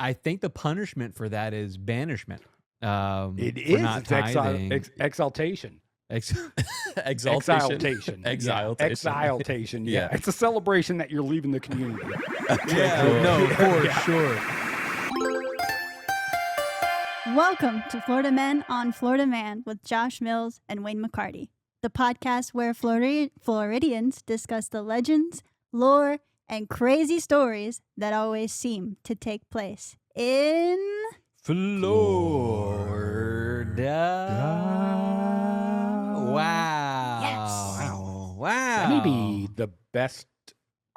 I think the punishment for that is banishment. It for is. not It's tithing. exaltation. Exaltation. Exaltation. Exaltation. Yeah, exaltation. Yeah. Yeah. It's a celebration that you're leaving the community. No, for sure. Welcome to Florida Men on Florida Man with Josh Mills and Wayne McCarty, the podcast where Floridians discuss the legends, lore, and crazy stories that always seem to take place in Florida. Wow. Yes. Wow. That may be the best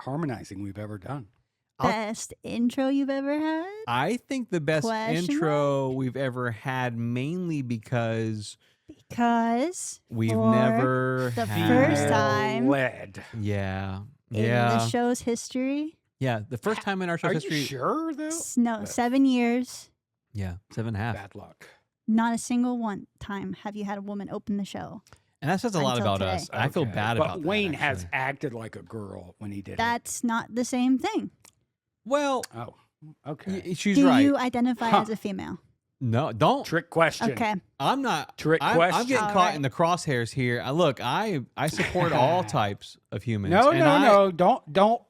harmonizing we've ever done. best intro you've ever had. I think the best Question intro we've ever had, mainly because Because we've for never the had, first time Led. Yeah. in Yeah. the show's history, Yeah. The first time in our Are show's you history. sure though? no, 7 years, Yeah. 7.5. Bad luck. not a single one time have you had a woman open the show. And that says a lot Until about today. us. I feel Okay, bad but about that. Wayne has actually. acted like a girl when he did That's not the same thing. Well, it. Oh, okay. she's Do right. you identify Huh. as a female? No, don't. Trick question. Okay. I'm not. Trick I'm question. getting All caught right. in the crosshairs here. Look, I support all types of humans. No, and no, no. Don't.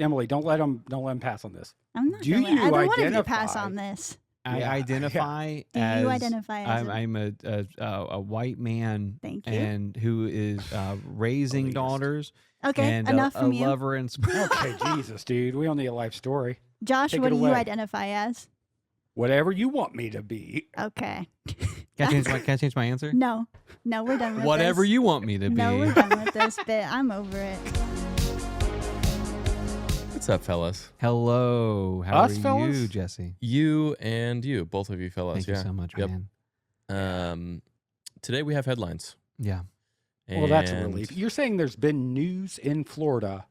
Emily, don't let him pass on this. I'm not. Do gonna, you I don't want to be passed identify- on this. I Yeah, identify Do as you identify as I'm a white man Thank you. and who is raising Elitist. daughters Okay, and enough a from you. lover and Okay, Jesus, dude. We don't need a life story. Josh, Take what it do you away. identify as? Whatever you want me to be. Okay. Can I change my answer? No, we're done with Whatever this. you want me to be. No, we're done with this bit. I'm over it. What's up, fellas? Hello. How Us, are fellas? you, Jesse? You and you, both of you fellas. Thank yeah. you so much, Yep. man. Today we have headlines. Yeah. Well, that's a And, relief. You're saying there's been news in Florida.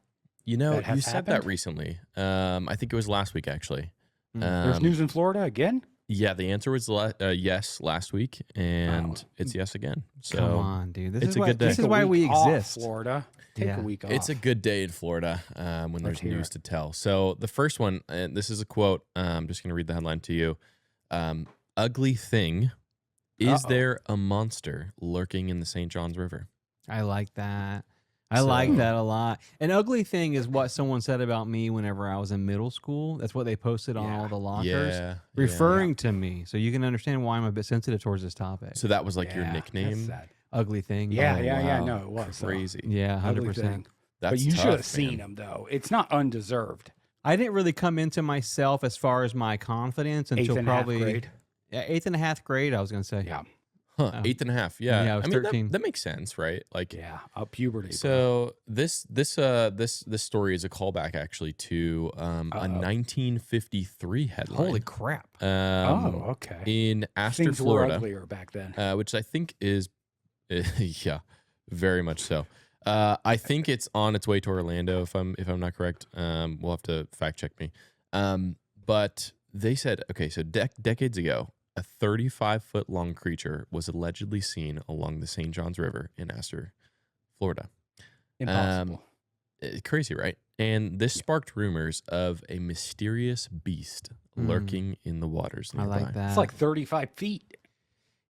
You know, That has you said that happened? recently. I think it was last week, actually. There's Um, news in Florida again? Yeah, the answer was yes last week, and Wow. it's yes again. So Come on, dude. This it's is a why, good day. This is Take a why we week off, exist. Florida. Take Yeah. a week off. it's a good day in Florida when there's hear news it. to tell. So the first one, and this is a quote. I'm just going to read the headline to you. Ugly thing. Is Uh-oh. there a monster lurking in the St. Johns River? I like that. I So- like that a lot. An ugly thing is what someone said about me whenever I was in middle school. That's what they posted on all Yeah. the lockers, Yeah. referring to me. So you can understand why I'm a bit sensitive towards this topic. So that was like your Yeah, nickname? That's sad. Ugly thing. Yeah, Oh, yeah. wow. No, it was. so, Crazy. Yeah, ugly 100%. thing. That's But you should tough, have seen man. him, though. It's not undeserved. I didn't really come into myself as far as my confidence Eighth until and a half probably grade. eighth and a half grade, I was going to say. Yeah. Huh, Oh. 8.5. Yeah. Yeah, I was I mean, 13. that makes sense, right? Like, Yeah. Puberty. bro. so this story is a callback actually to a Uh-oh. 1953 headline. Holy crap. Oh, okay. in Astor, Things were Florida, uglier back then. which I think is, yeah, very much so. I think it's on its way to Orlando. If I'm not correct, we'll have to fact check me. But they said, okay, so decades ago, a 35-foot long creature was allegedly seen along the St. Johns River in Astor, Florida. Impossible. Crazy, right? And this sparked rumors of a mysterious beast Mm. lurking in the waters I nearby. like that. It's like 35 feet.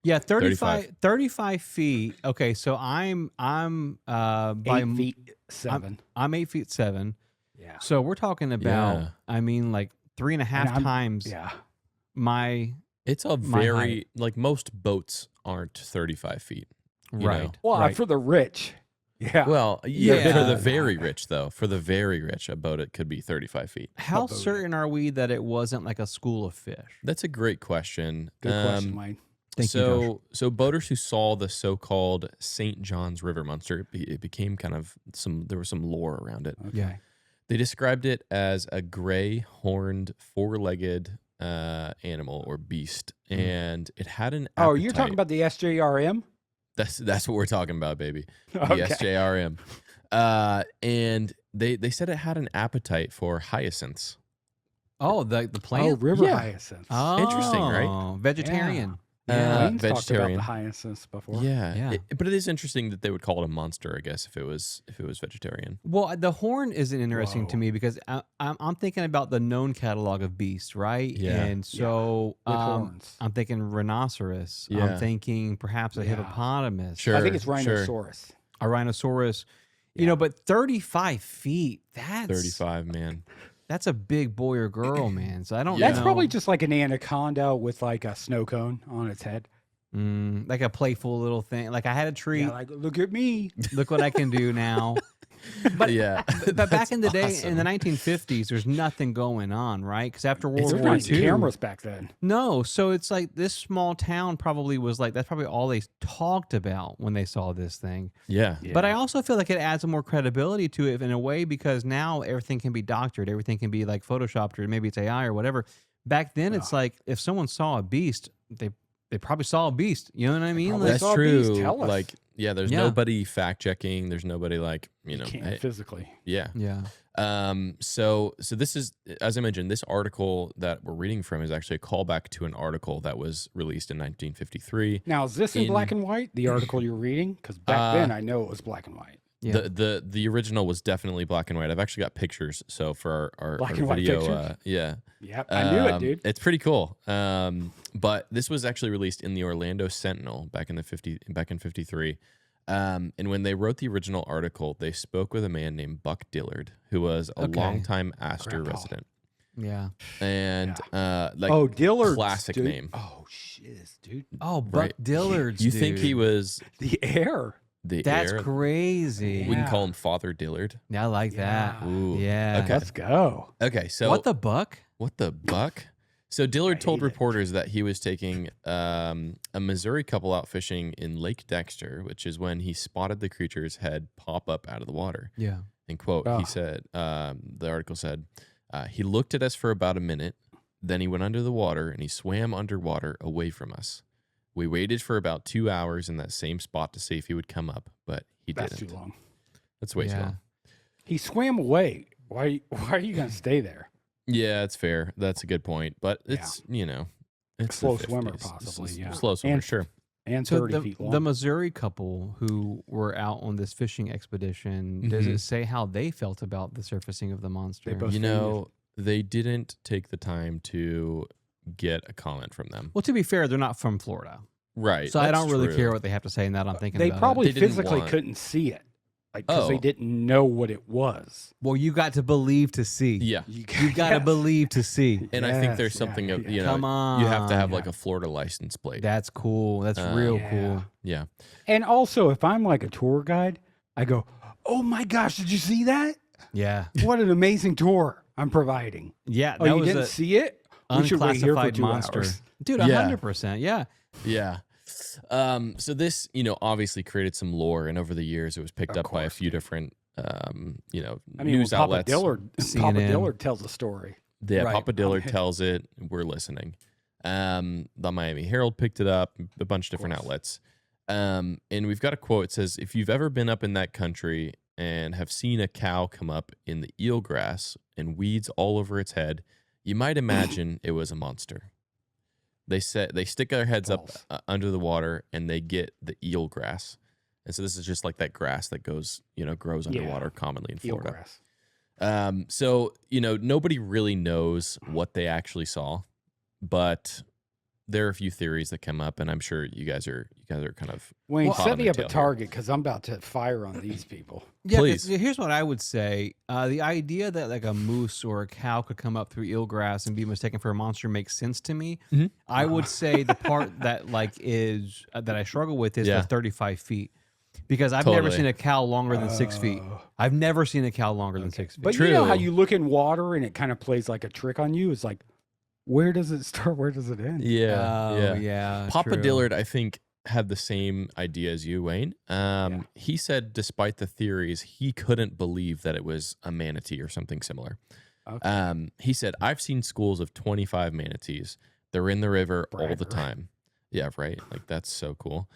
Yeah, 35 feet. Okay, so I'm by 8'7". I'm 8'7". Yeah. So we're talking about Yeah. I mean like 3.5 I'm- times Yeah. my It's a My very, height. like most boats aren't 35 feet. You right. know. Well, right. for the rich. Yeah. Well, yeah, Yeah. for the very rich, though. For the very rich, a boat, it could be 35 feet. How boat. certain are we that it wasn't like a school of fish? That's a great question. Good question, Wayne. Thank you, Josh. So boaters who saw the so-called St. Johns River monster, it became kind of there was some lore around it. Okay. Yeah. They described it as a gray, horned, four-legged animal or beast, and it had an Oh, you're appetite. talking about the SJRM? That's what we're talking about, baby. The Okay. SJRM. And they said it had an appetite for hyacinths. Oh, the Oh, plant. river Yeah. hyacinths. Oh, Interesting, right? Vegetarian. Wayne's talked about vegetarian. the hyacinths before. Yeah, Yeah. but it is interesting that they would call it a monster. I guess if it was vegetarian. Well, the horn isn't interesting to Whoa. me because I'm thinking about the known catalog of beasts, right? Yeah. And so With horns. I'm thinking rhinoceros. Yeah. I'm thinking perhaps a Yeah. hippopotamus. Sure. I think it's sure. rhinoceros. A rhinoceros. You Yeah. know, but 35 feet, that's 35, man. That's a big boy or girl, man. So I don't That's know. probably just like an anaconda with like a snow cone on its head. Like a playful little thing. Like I had a treat. Yeah, like look at me. Look what I can do now. But Yeah, but back in the day, awesome. in the 1950s, there's nothing going on, right? Because after World There's War not even II, cameras back then. no. So it's like this small town probably was like that's probably all they talked about when they saw this thing. yeah, But I also feel like it adds more credibility to it in a way because now everything can be doctored, everything can be like photoshopped or maybe it's AI or whatever. Back then, it's like if someone saw a beast, they probably saw a beast. You know what I mean? probably Like, that's saw bees, true. tell us. Like, yeah, there's Yeah. nobody fact checking. There's nobody like You know. can't hey, physically. yeah. yeah. So this is, as I mentioned, this article that we're reading from is actually a callback to an article that was released in 1953. Now is this in black and white? The article you're reading? Because back then I know it was black and white. Yeah. The original was definitely black and white. I've actually got pictures. So for our Black and white video, pictures? yeah. Yep, I knew it, dude. It's pretty cool. But this was actually released in the Orlando Sentinel back in 53. And when they wrote the original article, they spoke with a man named Buck Dillard, who was a Okay. longtime Astor Grandpa. resident. Yeah. And like Oh, Dillard. classic dude. name. Oh shit, dude. Oh, Buck Right. Dillard's. You think he dude. was The air. the That's heir? crazy. We can call Yeah. him Father Dillard. Yeah, I like that. Yeah. Ooh. Yeah. Okay. Let's go. Okay. So What the buck? What the buck? So Dillard told hate it. reporters that he was taking a Missouri couple out fishing in Lake Dexter, which is when he spotted the creature's head pop up out of the water. Yeah. And quote, Ah. he said, the article said, he looked at us for about a minute, then he went under the water and he swam underwater away from us. We waited for about 2 hours in that same spot to see if he would come up, but he That's didn't. too long. That's way too Yeah. long. He swam away. Why are you gonna stay there? Yeah, it's fair. That's a good point. But it's, it's Slow the swimmer, 50s. possibly, yeah. Slow swimmer, And- sure. And So 30 feet long. the Missouri couple who were out on this fishing expedition, does Mhm. it say how they felt about the surfacing of the monster? They both- You know, they didn't take the time to get a comment from them. Well, to be fair, they're not from Florida, Right. so I that's don't really true. care what they have to say. Now that I'm thinking they about probably They didn't physically want- couldn't see it, like because they Oh. didn't know what it was. it. Well, you got to believe to see. Yeah. You got to Yes. believe to see. And I think there's Yes, something yeah, of, yeah. Come on. you have to have Yeah. like a Florida license plate. That's cool. That's real Yeah. cool. Yeah. And also, if I'm like a tour guide, I go, "Oh my gosh, did you see that? Yeah. What an amazing tour I'm providing." Yeah. Oh, that you was didn't a see it? We should wait here for unclassified 2 monster. hours. Dude, Yeah. 100%. Yeah. Yeah. So this, obviously created some lore, and over the years it was picked Of up by a course, few dude. different, I mean, news when Papa outlets. Dillard, Papa CNN. Dillard tells a story. Yeah, Right. Papa Dillard tells it. We're listening. The Miami Herald picked it up. A bunch of different course. outlets. And we've got a quote. It says, "If you've ever been up in that country and have seen a cow come up in the eelgrass and weeds all over its head, you might imagine it was a monster." They stick their heads False. up under the water and they get the eelgrass. And so this is just like that grass that grows underwater commonly in Florida. Eelgrass. So, nobody really knows what they actually saw, but there are a few theories that come up, and I'm sure you guys are kind of Wayne, hot set on me their up a tail here. target because I'm about to fire on these people. Yeah, 'cause Please. here's what I would say: the idea that like a moose or a cow could come up through eelgrass and be mistaken for a monster makes sense to me. Mhm. I would say the part that like is that I struggle with is Yeah. the 35 feet, because I've never Totally. seen a cow longer than 6 feet. Oh. I've never seen a cow longer than 6 feet. But you know how True. you look in water and it kind of plays like a trick on you? It's like, where does it start? Where does it end? Oh, yeah. Papa true. Dillard, I think, had the same idea as you, Wayne. He said, despite the theories, he couldn't believe that it was a manatee or something similar. Okay. He said, "I've seen schools of 25 manatees. They're in the river all the Bragger. time." Yeah, right. Like, that's so cool.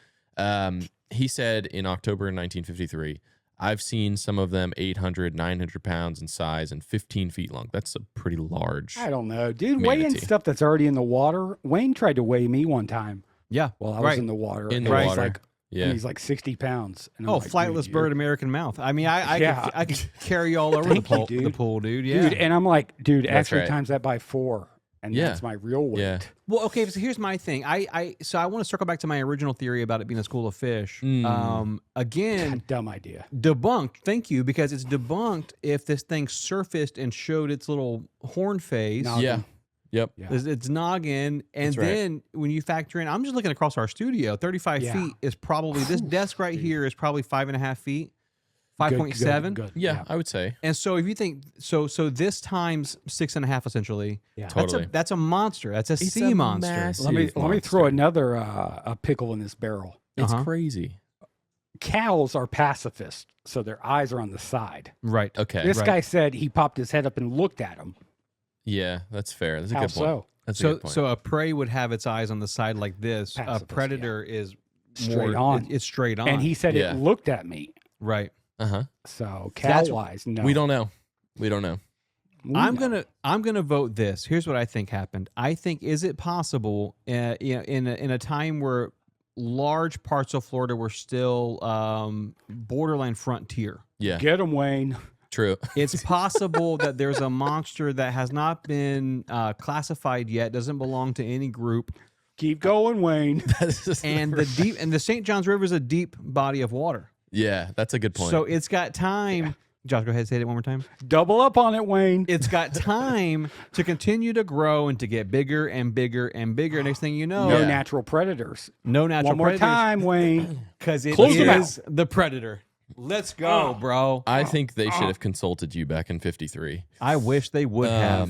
He said in October 1953, "I've seen some of them 800, 900 pounds in size and 15 feet long." That's a pretty large. I don't know, dude. Weighing Manatee. stuff that's already in the water. Wayne tried to weigh me one time. Yeah. while I was right. in the water. In and the he's water. like, Yeah. and he's like 60 pounds. And I'm Oh, like, flightless dude, bird, American mouth. I mean, Yeah. I could carry you all over the Thank you, pool, the dude. pool, dude. Yeah. Dude, and I'm like, dude, That's actually right. times that by 4, and Yeah. that's my real weight. Yeah. Well, okay, so here's my thing. So I want to circle back to my original theory about it being a school of fish. Again, Dumb idea. debunked. Thank you, because it's debunked if this thing surfaced and showed its little horn face. Noggin. Yeah. Yep. Yeah. It's noggin, and That's right. then when you factor in, I'm just looking across our studio. 35 Yeah. feet is probably this desk right dude. here is probably 5.5 feet, Good, 5.7. good, Yeah, I would say. And so if you think so this times 6.5 essentially. Yeah. Totally. That's a monster. That's a It's sea a monster. massive- Let me monster. throw another a pickle in this barrel. It's Uh-huh. crazy. Cows are pacifists, so their eyes are on the side. Right. Okay. This right. guy said he popped his head up and looked at him. Yeah, that's fair. That's a How good point. so? That's a So good point. so a prey would have its eyes on the side like this. Pacifist, A predator is Straight more, on. It's straight on. And he said Yeah. it looked at me. right. uh-huh. So That's- cow-wise, no. We don't know. We don't know. We I'm know. gonna vote this. Here's what I think happened. I think, is it possible, in a time where large parts of Florida were still borderline frontier, Yeah. Get him, Wayne. True. it's possible that there's a monster that has not been classified yet, doesn't belong to any group, Keep going, Wayne. and the St. Johns River is a deep body of water. Yeah, that's a good point. So it's got time. Josh, go ahead and say it one more time. Double up on it, Wayne. It's got time to continue to grow and to get bigger and bigger and bigger. Next thing you know, No Yeah. natural predators. no natural One more predators. time, Wayne. Because it Close them is the predator. Let's go, bro. I think they should have consulted you back in 53. I wish they would have.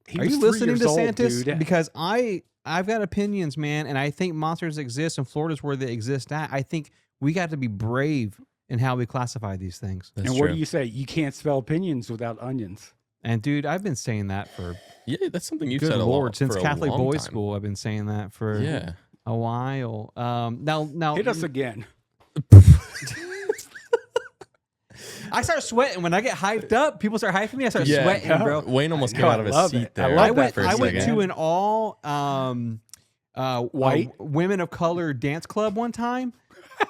He Are was you 3 listening years to old, DeSantis? dude. Because I've got opinions, man, and I think monsters exist, and Florida's where they exist at. I think we got to be brave in how we classify these things. That's And true. what do you say? You can't spell opinions without onions. And dude, I've been saying that for Yeah, that's something you've good said a lord lot since for a Catholic long boys time. school. I've been saying that for Yeah. a while. Now Hit us again. I start sweating when I get hyped up. People start hyping me. I start Yeah. sweating, bro. Wayne almost I came know, out of I his love seat it. I there. love that for a I went second. to an all White? women of color dance club one time.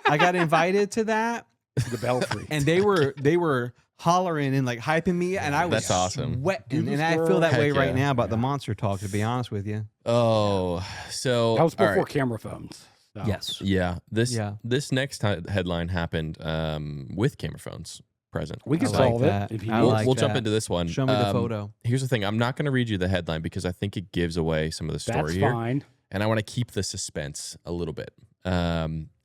I got invited to that, The Belfry. and they were hollering and like hyping me, and I was That's awesome. sweating, Do and this, I feel girl. that way Heck right yeah. now about the monster talk. To be honest with you, Oh, so That was all before right. camera phones. So. yes, Yeah, this Yeah. this next headline happened with camera phones present. We can I like solve that. it if you I need. We'll, like we'll jump that. into this one. show me the photo. Here's the thing: I'm not going to read you the headline because I think it gives away some of the story That's here, fine. and I want to keep the suspense a little bit.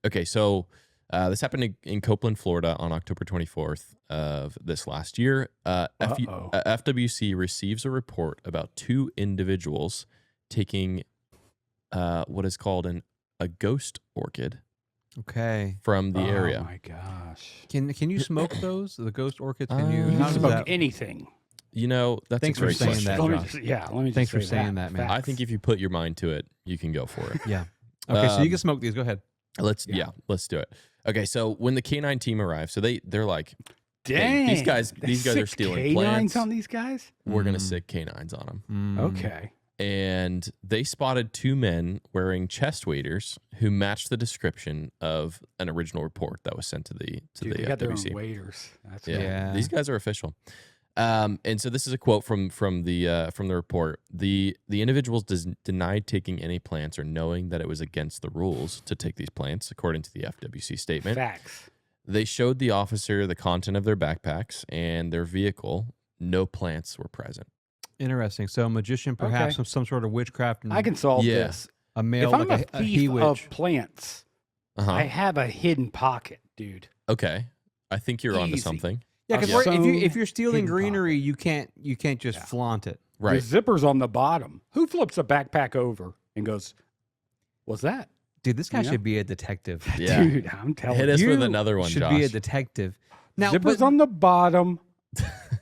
Okay, so this happened in Copeland, Florida, on October 24th of this last year. FWC receives a report about 2 individuals taking what is called a ghost orchid Okay, from the Oh area. my gosh. can you smoke those? The ghost orchids? Can you? You You How can does smoke that? anything. You know, that's Thanks a for great saying question. that, Let me Josh. just, yeah, let me Thanks just for say saying that, man. I think if you put your mind to it, you can go for it. Yeah. Okay, so you Um, can smoke these. Go ahead. Let's Yeah. let's do it. Okay, so when the canine team arrived, so they're like, Dang. these guys They are sick stealing canines plants. on these guys? we're gonna Mm. sick canines on them. Mm. Okay. And they spotted 2 men wearing chest waders who matched the description of an original report that was sent to the Dude, they got their own FWC. waiters. That's Yeah. cool. Yeah. These guys are official. And so this is a quote from the report. The individuals denied taking any plants or knowing that it was against the rules to take these plants, according to the FWC statement. Facts. They showed the officer the content of their backpacks and their vehicle. No plants were present. Interesting. So a magician, perhaps Okay. some sort of witchcraft, and I can solve Yeah. this. a male If I'm like a a he thief witch. of plants, Uh-huh. I have a hidden pocket, dude. Okay. I think you're onto Easy. something. Yeah, because Yeah. if you're stealing Hidden greenery, you can't just Yeah. flaunt it. Right. The zipper's on the bottom. Who flips a backpack over and goes, "What's that?" Dude, this guy Yeah. should be a detective. Yeah. Dude, I'm telling Hit you. us You with another one, should Josh. be a detective. Now, Zipper's but- on the bottom,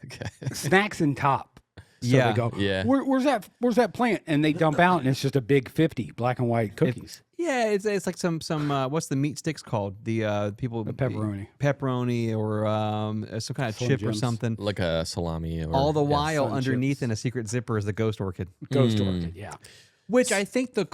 Okay. snacks in top. So Yeah. they go, Yeah. Where's that plant? And they dump out, and it's just a big 50 black and white cookies. yeah, it's like some what's the meat sticks called? The people The pepperoni. or some kind of Slim chip or Jims. something. Like a salami or All the yeah. while sun underneath chips. in a secret zipper is the ghost orchid. Ghost Mm. orchid, yeah. Which I think the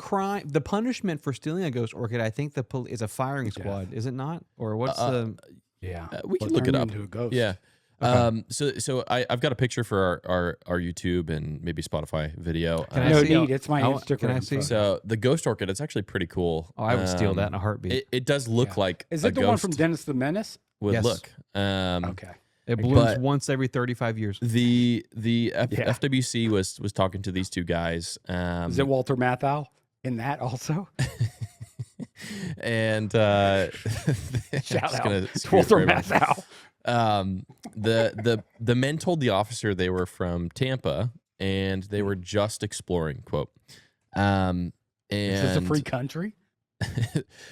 punishment for stealing a ghost orchid, I think is a firing squad, is it not? Or what's the? Yeah, we can Or look it turn up. into a ghost. Yeah. Okay. So I've got a picture for our YouTube and maybe Spotify video. Can I no see? need. It's my Instagram. Can I see? photo. So the ghost orchid, it's actually pretty cool. Oh, I would steal that in a heartbeat. It does look Yeah. like Is a it the one ghost from Dennis the Menace? would Yes. look. Okay. It blooms but- once every 35 years. The Yeah. FWC was talking to these two guys. Is it Walter Matthau in that also? And Shout out gonna to screw Walter it right back. Matthau. The men told the officer they were from Tampa and they were just exploring, quote. And Is this a free country?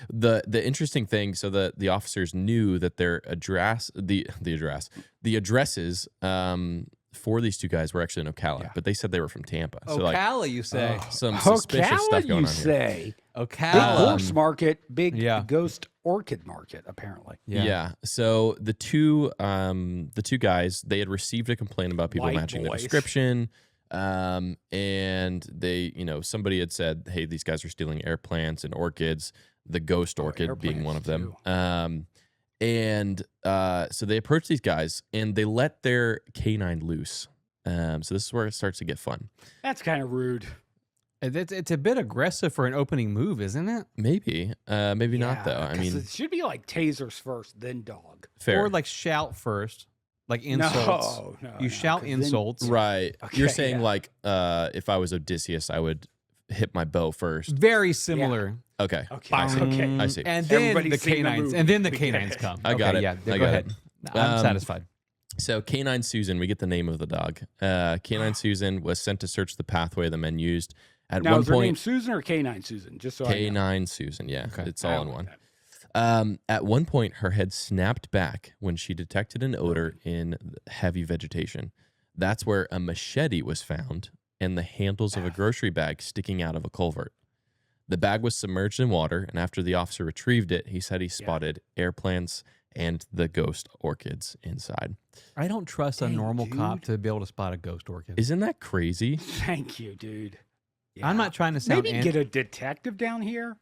the interesting thing, so the officers knew that their the addresses for these two guys were actually in Ocala, Yeah. but they said they were from Tampa. So like Ocala, you say? some suspicious Ocala, stuff going you on here. say? Big Ocala. horse market, big yeah. ghost orchid market, apparently. Yeah. So the two guys, they had received a complaint about people White matching the boys. description. And they, somebody had said, hey, these guys are stealing air plants and orchids, the ghost Oh, orchid air being one of plants, them. So they approached these guys and they let their canine loose. So this is where it starts to get fun. That's kind of rude. It's a bit aggressive for an opening move, isn't it? Maybe, maybe not Yeah, though. I 'cause mean, it should be like tasers first, then dog. fair. Or like shout first, like insults. No, You shout 'cause then- insults. right. You're Okay, saying yeah. like, if I was Odysseus, I would hit my bow first. Very similar. Okay. Okay. I see. Okay. I see. And then Everybody's the seen the canines. movie. And then the We get canines it. come. I got Okay, it. Yeah, I go got ahead. it. I'm Um, satisfied. So Canine Susan, we get the name of the dog. Canine Susan was sent to search the pathway the men used. At Now, one is her name point, Susan or Canine Susan? Just so I know. Canine Susan, yeah, Okay. it's I all in don't one. like that. At one point, her head snapped back when she detected an odor in heavy vegetation. That's where a machete was found and the handles of a grocery bag sticking out of a culvert. The bag was submerged in water, and after the officer retrieved it, he said he spotted air plants and the ghost orchids inside. I don't trust a Dang, normal cop dude. to be able to spot a ghost orchid. Isn't that crazy? Thank you, dude. I'm Yeah. not trying to sound Maybe get a detective down here.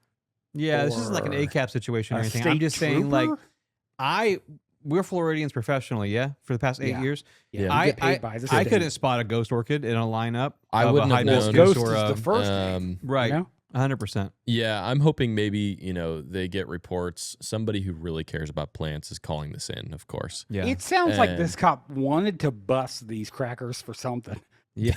yeah, this isn't like an or ACAP situation or a anything. I'm state just saying, like, trooper? we're Floridians professionally, yeah, for the past 8 Yeah. years. Yeah, you I- get paid by the I state. couldn't spot a ghost orchid in a lineup. I of wouldn't a have known. hibiscus Ghost or is a, the first name. right, You know? 100%. Yeah, I'm hoping maybe, they get reports. Somebody who really cares about plants is calling this in, of course. Yeah, It sounds like this And- cop wanted to bust these crackers for something. yeah.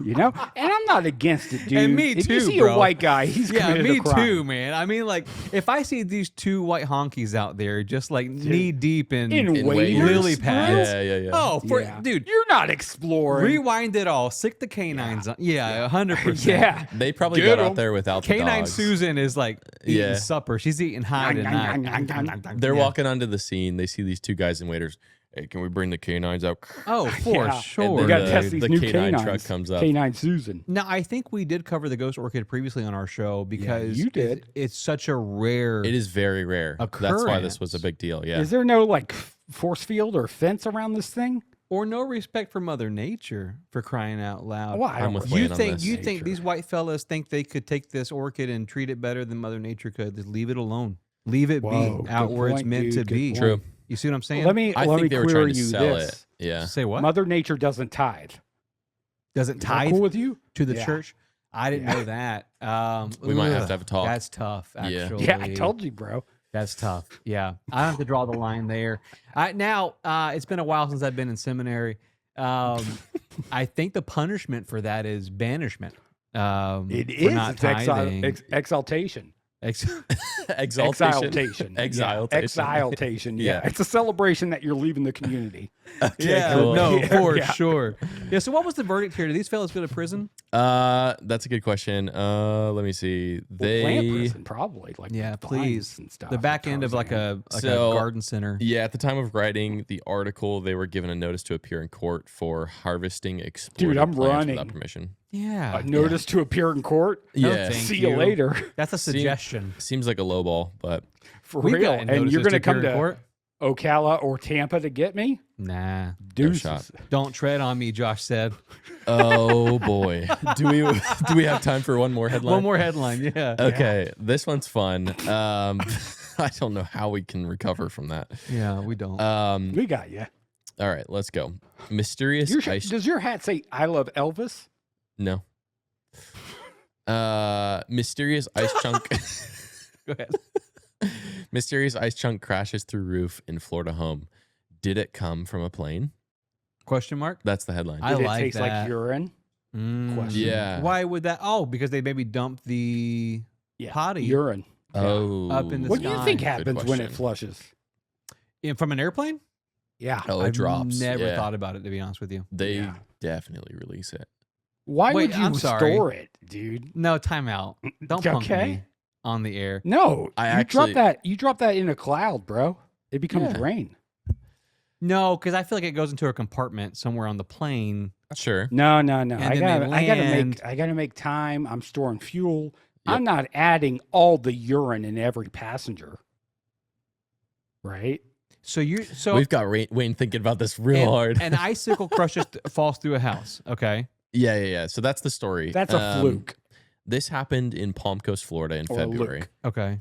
You know? And I'm not against it, dude. And me if too, you see bro. a white guy, he's Yeah, committed me a crime. too, man. I mean, like, if I see these two white honkies out there just like knee deep in In waders, lily bro? pads. Yeah. Oh, Yeah. dude, You're not exploring. rewind it all. Stick the canines on. Yeah, 100%. Yeah. They probably Get got 'em. out there without the Canine dogs. Susan is like eating Yeah. supper. She's eating high tonight. They're Yeah. walking onto the scene. They see these two guys in waders. Hey, can we bring the canines out? Oh, for Yeah. sure. We got to the- test these the new canine canines. truck comes up. Canine Susan. Now, I think we did cover the ghost orchid previously on our show because you did. It's such a rare. It is very rare. That's why this was a Occurrence. big deal. Yeah. Is there no like force field or fence around this thing? or no respect for Mother Nature, for crying out loud. Well, I I'm don't with really Wayne You on think this. you think Nature. these white fellas think they could take this orchid and treat it better than Mother Nature could? Just leave it alone. Leave it Whoa, be out good where it's point, meant dude, to good be. point. True. You see what I'm saying? Let me I let me think they were query trying to you sell this. it. Yeah. Say what? Mother Nature doesn't tithe. Doesn't Is that tithe cool with you? to the Yeah. church? I didn't Yeah. know that. We might have ugh, to have a talk. That's tough, Yeah. actually. Yeah, I told you, bro. That's tough. Yeah, I have to draw the line there. Now, it's been a while since I've been in seminary. I think the punishment for that is banishment. It for is. not It's tithing. exaltation. Exaltation. Exaltation. Exaltation. Yeah, exaltation. Yeah. Yeah. It's a celebration that you're leaving the community. Yeah, cool. no, Yeah, for yeah. sure. Yeah. So, what was the verdict here? Did these fellas go to prison? That's a good question. Let me see. Well, plant They prison, probably. Like Yeah, vines please. and stuff. The back end of like Tarzan. a So- garden center. Yeah, at the time of writing the article, they were given a notice to appear in court for harvesting exploited I'm plants running. without permission. Yeah, A notice to appear in court. No, Yeah. thank See you you. later. That's a See- suggestion. Seems like a low ball, but For We've real. gotten And you're notices going to appear come in to court. Ocala or Tampa to get me? Nah. Deuces. shot. Don't tread on me, Josh said. Oh boy. Do we have time for one more headline? One more headline, yeah. Okay, this one's fun. I don't know how we can recover from that. Yeah, we don't. We got you. All right, let's go. Mysterious ice. Does your hat say "I love Elvis"? No. Mysterious ice chunk. Go ahead. Mysterious ice chunk crashes through roof in Florida home. Did it come from a plane? Question mark? That's the headline. I Did it like taste that. like urine? Question. Yeah. Why would that? Oh, because they maybe dumped the Yeah, potty urine. Oh. Up in the What do you sky. think Good happens when it question. flushes? from an airplane. Yeah. Oh, it I've drops. Never Yeah. thought about it, to be honest with you. They Yeah. definitely release it. Why Wait, would you I'm sorry. store it, dude? No, time out. Don't punk Okay. me on the air. No, I you drop actually- that. You drop that in a cloud, bro. It becomes Yeah. rain. No, because I feel like it goes into a compartment somewhere on the plane. Sure. No. And I then gotta, they I gotta land. make, I gotta make time. I'm storing fuel. Yep. I'm not adding all the urine in every passenger. Right? So We've got Wayne thinking about this real hard. An icicle crushes falls through a house. Okay. Yeah. So that's the story. That's a fluke. This happened in Palm Coast, Florida in Or a February. luke. Okay.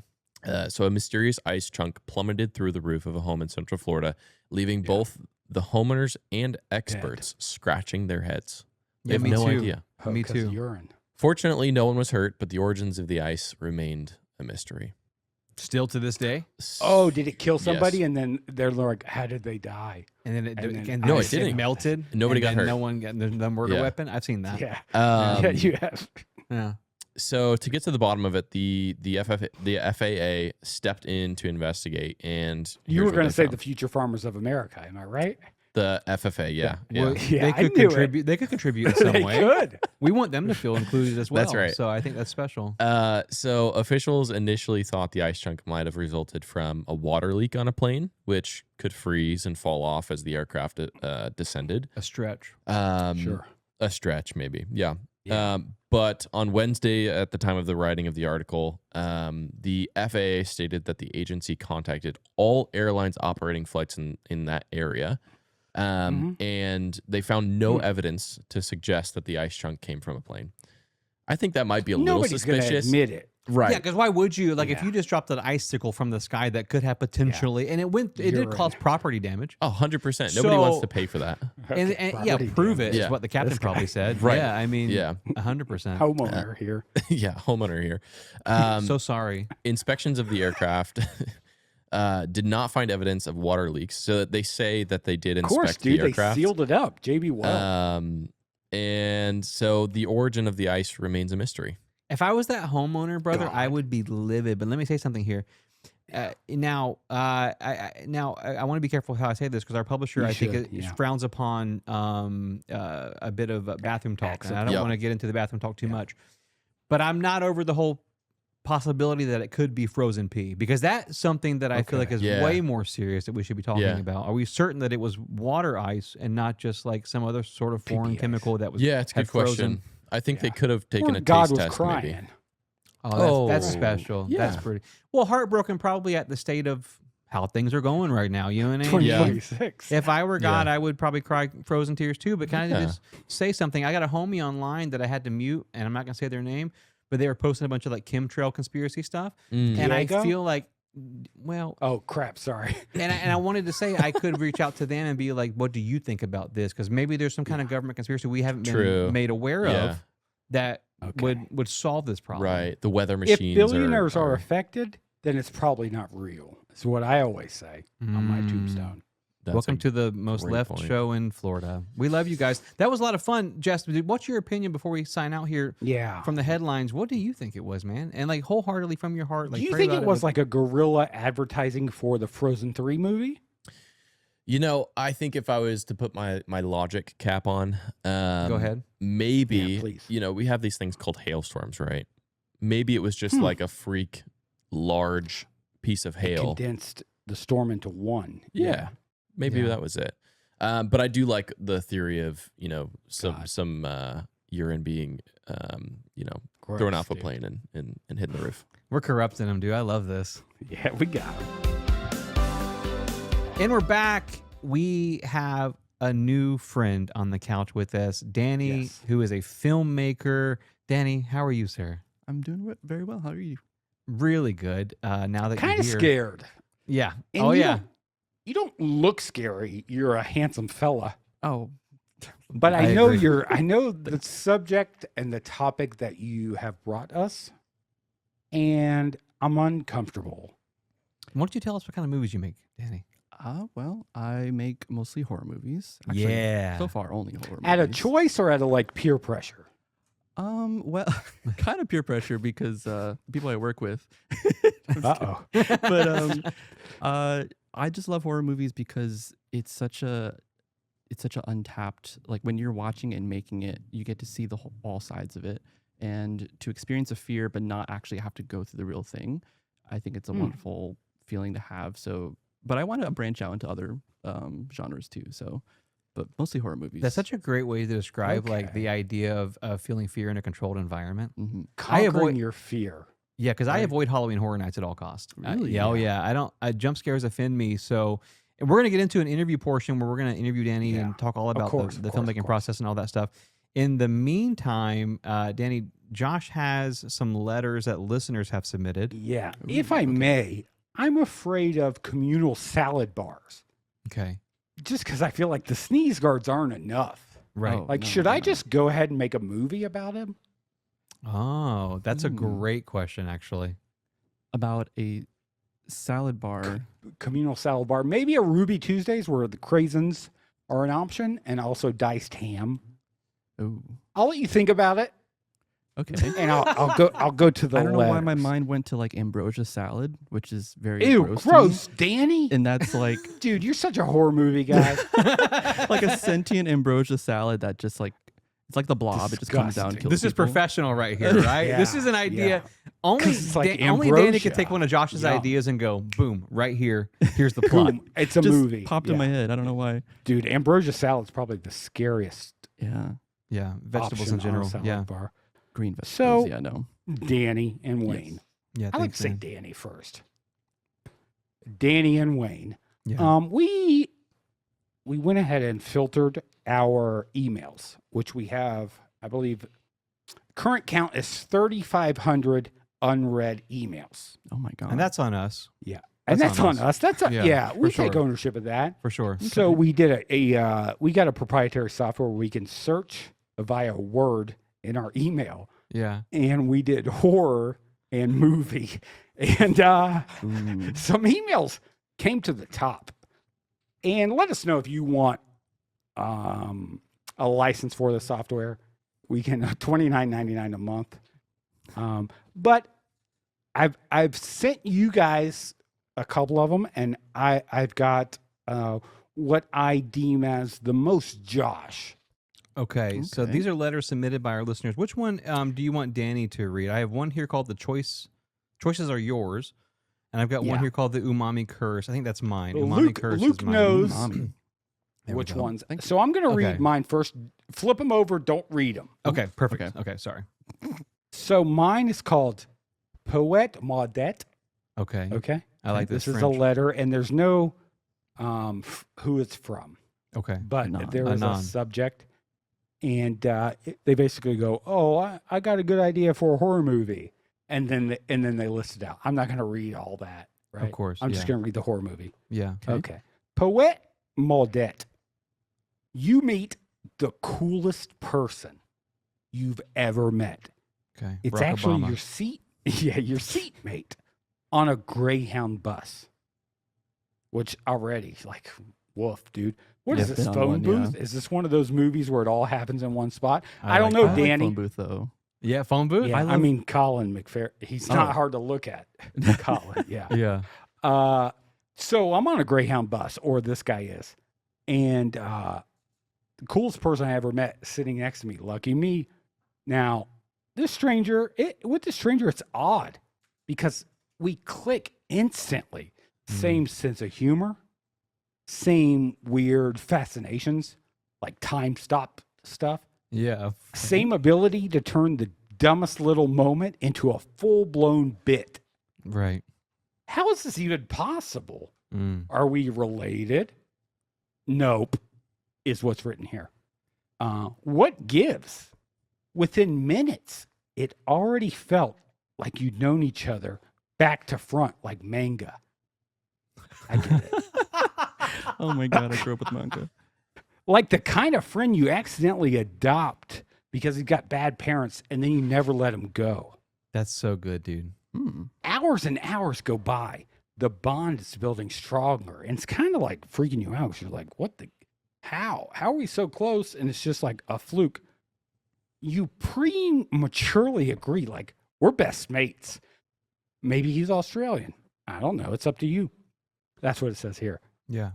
So a mysterious ice chunk plummeted through the roof of a home in Central Florida, leaving both the homeowners and experts scratching their heads. They Yeah, have me no too. idea. Oh, Me 'cause too. Urine. Fortunately, no one was hurt, but the origins of the ice remained a mystery. Still to this day. Oh, did it kill somebody? Yes. And then they're like, how did they die? And then No, it didn't. melted. Nobody and got then hurt. No one got the murder Yeah. weapon. I've seen that. Yeah. Um, Yeah, you have. Yeah. So to get to the bottom of it, the FAA stepped in to investigate, and You here's were what going they to say found. the Future Farmers of America. Am I right? The FFA, yeah. Well, Yeah, they I could knew it. contribute. They could contribute in some They way. could. We want them to feel included as well. That's right. So I think that's special. So officials initially thought the ice chunk might have resulted from a water leak on a plane, which could freeze and fall off as the aircraft descended. A stretch. Sure. A stretch, maybe. Yeah. Yeah. But on Wednesday, at the time of the writing of the article, the FAA stated that the agency contacted all airlines operating flights in that area. And they found no evidence to suggest that the ice chunk came from a plane. I think that might be a Nobody's little going to suspicious. admit it. Right. Yeah, because why would you? Like, if Yeah. you just dropped an icicle from the sky that could have potentially, and it did Urine. cause property damage. Oh, 100%. Nobody wants So- to pay for that. And yeah, Property prove it damage. is Yeah. what the captain This probably guy. said. Right. Yeah, I mean, Yeah. 100%. Homeowner here. Yeah, homeowner here. So sorry. Inspections of the aircraft did not find evidence of water leaks. So they say that they did Of inspect course, dude. the They aircraft. sealed it up. JB Well. And so the origin of the ice remains a mystery. If I was that homeowner, brother, I God. would be livid. But let me say something here. Now, I want to be careful how I say this because our publisher, You I think, should, it yeah. frowns upon a bit of bathroom talk, and I don't Yep. want to get into the bathroom talk too much. But I'm not over the whole possibility that it could be frozen pee because that's something that I feel like is Yeah. way more serious that we should be talking Yeah. about. Are we certain that it was water ice and not just like some other sort of foreign PB ice. chemical that was Yeah, it's a had good question. frozen? I think they Yeah. could have taken Or a God taste was test crying. maybe. Oh, that's Oh, special. yeah. That's pretty well. Heartbroken, probably at the state of how things are going right now. You know what I mean? Yeah. 2026. If I were God, Yeah. I would probably cry frozen tears too. But can I Yeah. just say something? I got a homie online that I had to mute, and I'm not gonna say their name, but they were posting a bunch of like chemtrail conspiracy stuff, Mm. and I Diego? feel like, well, Oh, crap. Sorry. and I wanted to say I could reach out to them and be like, what do you think about this? Because maybe there's some kind of government conspiracy we haven't True. been made aware Yeah. of that Okay. would solve this problem. Right. The weather If machines billionaires are affected, then it's probably not real. That's what I always say on my Mm. tombstone. That's Welcome a to the most great left point. show in Florida. We love you guys. That was a lot of fun. Jess, what's your opinion before we sign out here Yeah. from the headlines? What do you think it was, man? And like wholeheartedly from your heart. Like, Do you pray think about it was with- like a guerrilla advertising for the Frozen 3 movie? You know, I think if I was to put my logic cap on, Go ahead. Maybe, Yeah, please. you know, we have these things called hailstorms, right? Maybe it was just like a freak large piece of It hail. condensed the storm into one. Yeah. Maybe Yeah. that was it. But I do like the theory of, you know, God. some urine being, you know, Gross, thrown off a dude. plane and hitting the roof. We're corrupting them, dude. I love this. Yeah, we got it. And we're back. We have a new friend on the couch with us, Danny, Yes. who is a filmmaker. Danny, how are you, sir? I'm doing very well. How are you? Really good. Now that Kind you're of here. scared. Yeah. And oh you yeah. don't- You don't look scary. You're a handsome fella. Oh, But I, I know agree. I know the subject and the topic that you have brought us, and I'm uncomfortable. Why don't you tell us what kind of movies you make, Danny? well, I make mostly horror movies. Yeah. So far, only horror At a movies. choice or at a like peer pressure? Well, kind of peer pressure because people I work with. Uh-oh. But I just love horror movies because it's such a untapped, like when you're watching it and making it, you get to see all sides of it and to experience a fear but not actually have to go through the real thing. I think it's a wonderful feeling to have. So, but I want to branch out into other genres too. So, but mostly horror movies. That's such a great way to describe like Okay. the idea of feeling fear in a controlled environment. hmm Conquering avoid- your fear. Yeah, because I Right. avoid Halloween Horror Nights at all costs. Really? Yeah. Oh yeah. I don't. Jump scares offend me. So and we're gonna get into an interview portion where we're gonna interview Danny Yeah. and talk all about course, the of course, filmmaking of course. process and all that stuff. In the meantime, Danny, Josh has some letters that listeners have submitted. Yeah. Ooh, If I okay. may, I'm afraid of communal salad bars. Okay. Just because I feel like the sneeze guards aren't enough. Right. Oh. Like, no, should no, I no. just go ahead and make a movie about him? Oh, that's a Hmm. great question, actually. About a salad bar. Communal salad bar. Maybe a Ruby Tuesdays where the craisins are an option and also diced ham. Oh, I'll let you think about it okay. and I'll go to the I don't know why my letters. mind went to like ambrosia salad, which is very Ew, gross, to me. gross, Danny. And that's like Dude, you're such a horror movie guy. like a sentient ambrosia salad that just like it's like the blob. It just comes down and Disgusting. kills This is people. professional right here, right? This Yeah, is an idea. yeah. Only, 'Cause it's like only Danny could ambrosia. take one of Josh's Yum. ideas and go, boom, right here. Here's the plot. Boom. It's a Just movie. popped in my head. I don't know why. Dude, ambrosia salad's probably the scariest Yeah, Yeah, vegetables option in general. on a salad Yeah, bar. green vegetables. So- Yeah, no. Danny and Wayne. yeah. I like to thanks, say man. Danny first. Danny and Wayne. Yeah. We went ahead and filtered our emails, which we have, I believe, current count is 3,500 unread emails. Oh my god. And that's on us And That's that's on on us. That's Yeah, yeah, for we take sure. ownership of that. for sure. So we did we got a proprietary software where we can search via Word in our email, Yeah. and we did horror and movie, and Ooh. some emails came to the top. And let us know if you want a license for the software. We can $29.99 a month. But I've sent you guys a couple of them, and I've got what I deem as the most Josh. Okay. So Okay. these are letters submitted by our listeners. Which one do you want Danny to read? I have one here called the choices are yours. And I've got one Yeah. here called the Umami Curse. I think that's mine. Umami Luke, Curse Luke is mine. knows Mommy. There we which go. ones. Thank you. So I'm going to Okay. read mine first. Flip them over. Don't read them. Okay, perfect. Okay. Okay, sorry. So mine is called Poète Maudette. Okay. Okay. I like this. This is a French. letter, and there's no who it's from, Okay. but Anon. there is a Anon. subject, and they basically go, "Oh, I got a good idea for a horror movie," and then they list it out. I'm not going to read all that, right? Of course. I'm yeah. just going to read the horror movie. Yeah. Okay. Poète Maudette, you meet the coolest person you've ever met. Okay. It's Barack actually Obama. your your seatmate on a Greyhound bus. Which already, like, woof, dude. What is Yeah, this been on phone one, booth? yeah. Is this one of those movies where it all happens in one spot? I I don't like know, I like Danny. phone booth though. Yeah, phone booth. Yeah, I, love- mean Colin McPhair. He's Oh. not hard to look at. Colin, yeah. Yeah. So I'm on a Greyhound bus, or this guy is, and the coolest person I ever met sitting next to me. Lucky me. Now, this stranger, with this stranger, it's odd because we click instantly. Same sense of humor, same weird fascinations, like time stop stuff. Yeah. Same ability to turn the dumbest little moment into a full blown bit. Right. How is this even possible? Mm. Are we related? Nope, is what's written here. What gives? Within minutes, it already felt like you'd known each other back to front, like manga. I get it. Oh my god, I grew up with manga. Like the kind of friend you accidentally adopt because he's got bad parents and then you never let him go. That's so good, dude. Hmm. Hours and hours go by. The bond is building stronger. And it's kind of like freaking you out because you're like, what the, how? How are we so close? And it's just like a fluke. You prematurely agree, like, we're best mates. Maybe he's Australian. I don't know. It's up to you. That's what it says here. Yeah.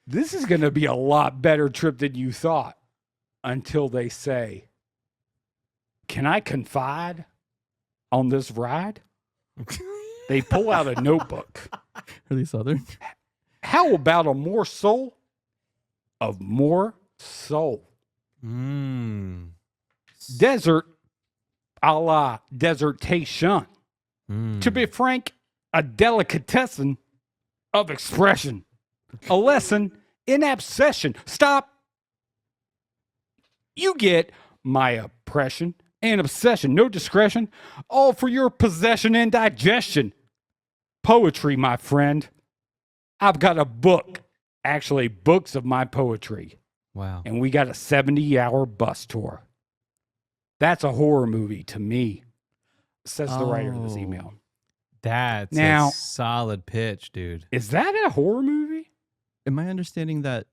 This is going to be a lot better trip than you thought until they say, can I confide on this ride? They pull out a notebook. Are they Southern? How about a more soul of more soul? Mm. Desert a la desertation. Mm. To be frank, a delicatessen of expression. A lesson in obsession. Stop. You get my oppression and obsession. No discretion. All for your possession and digestion. Poetry, my friend. I've got a book. Actually, books of my poetry. Wow. And we got a 70-hour bus tour. That's a horror movie to me, says the writer of this Oh. email. That's Now- a solid pitch, dude. Is that a horror movie? Am I understanding that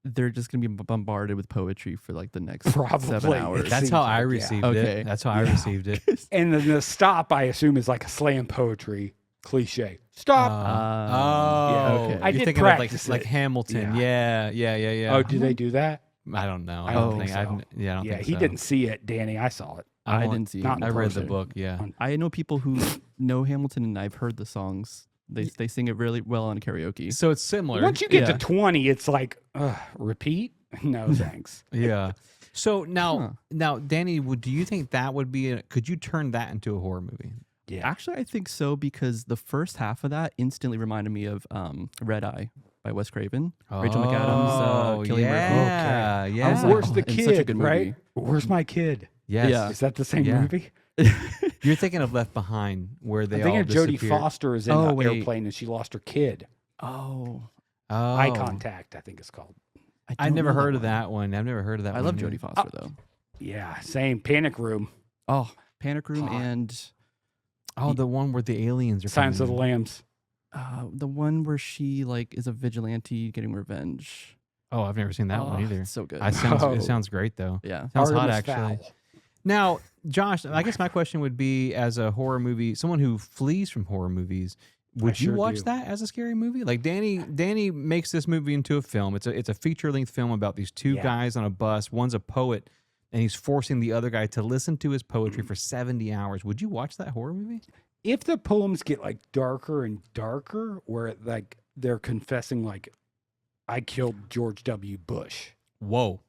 they're just gonna be bombarded with poetry for like the next Probably. 7 It hours? That's seems how like, I yeah. received Okay. it. That's how I Yeah. received it. And then the stop, I assume, is like a slam poetry cliche. Stop. Oh, okay. I You're did thinking of practice like it. Hamilton. Yeah. Yeah. Oh, do they do that? I don't know. I I don't don't think think. so. I don't Yeah, think he so. didn't see it, Danny. I saw it. I only- didn't see not it. in I read the person. book. Yeah. I know people who know Hamilton, and I've heard the songs. They sing it really well on karaoke. So it's similar. Once you get yeah. to 20, it's like, repeat? No, thanks. Yeah. So now, Huh. now, Danny, do you think that would be? Could you turn that into a horror movie? Yeah. Actually, I think so because the first half of that instantly reminded me of Red Eye by Wes Craven. Rachel McAdams, Cillian Murphy. yeah, Okay. yeah. I was like, Where's oh, the it's such a kid, good right? movie. Where's my kid? yes. Yeah. Is that the same Yeah. movie? You're thinking of Left Behind, where they I'm thinking all of Jodie disappeared. Foster is in Oh, an wait. airplane and she lost her kid. Oh, Oh, Eye Contact, I think it's called. I don't never know heard of one. that one. I've never heard of that. I one love either. Jodie Foster though. Yeah, same. Panic Room. Oh, Panic Room Hot. and Oh, the one where the aliens are. Silence of the coming in. Lambs. the one where she like is a vigilante getting revenge. Oh, I've never seen that Oh, one either. it's so good. It Oh. sounds great though. Yeah. Sounds hot Artemis actually. Fowl. Now, Josh, I guess my question would be, as a horror movie, someone who flees from horror movies, would you sure watch do. that as a scary movie? Like Danny makes this movie into a film. It's a feature length film about these two Yeah. guys on a bus. One's a poet, and he's forcing the other guy to listen to his poetry Mm. for 70 hours. Would you watch that horror movie? If the poems get like darker and darker, where like they're confessing like, I killed George W. Bush. Whoa.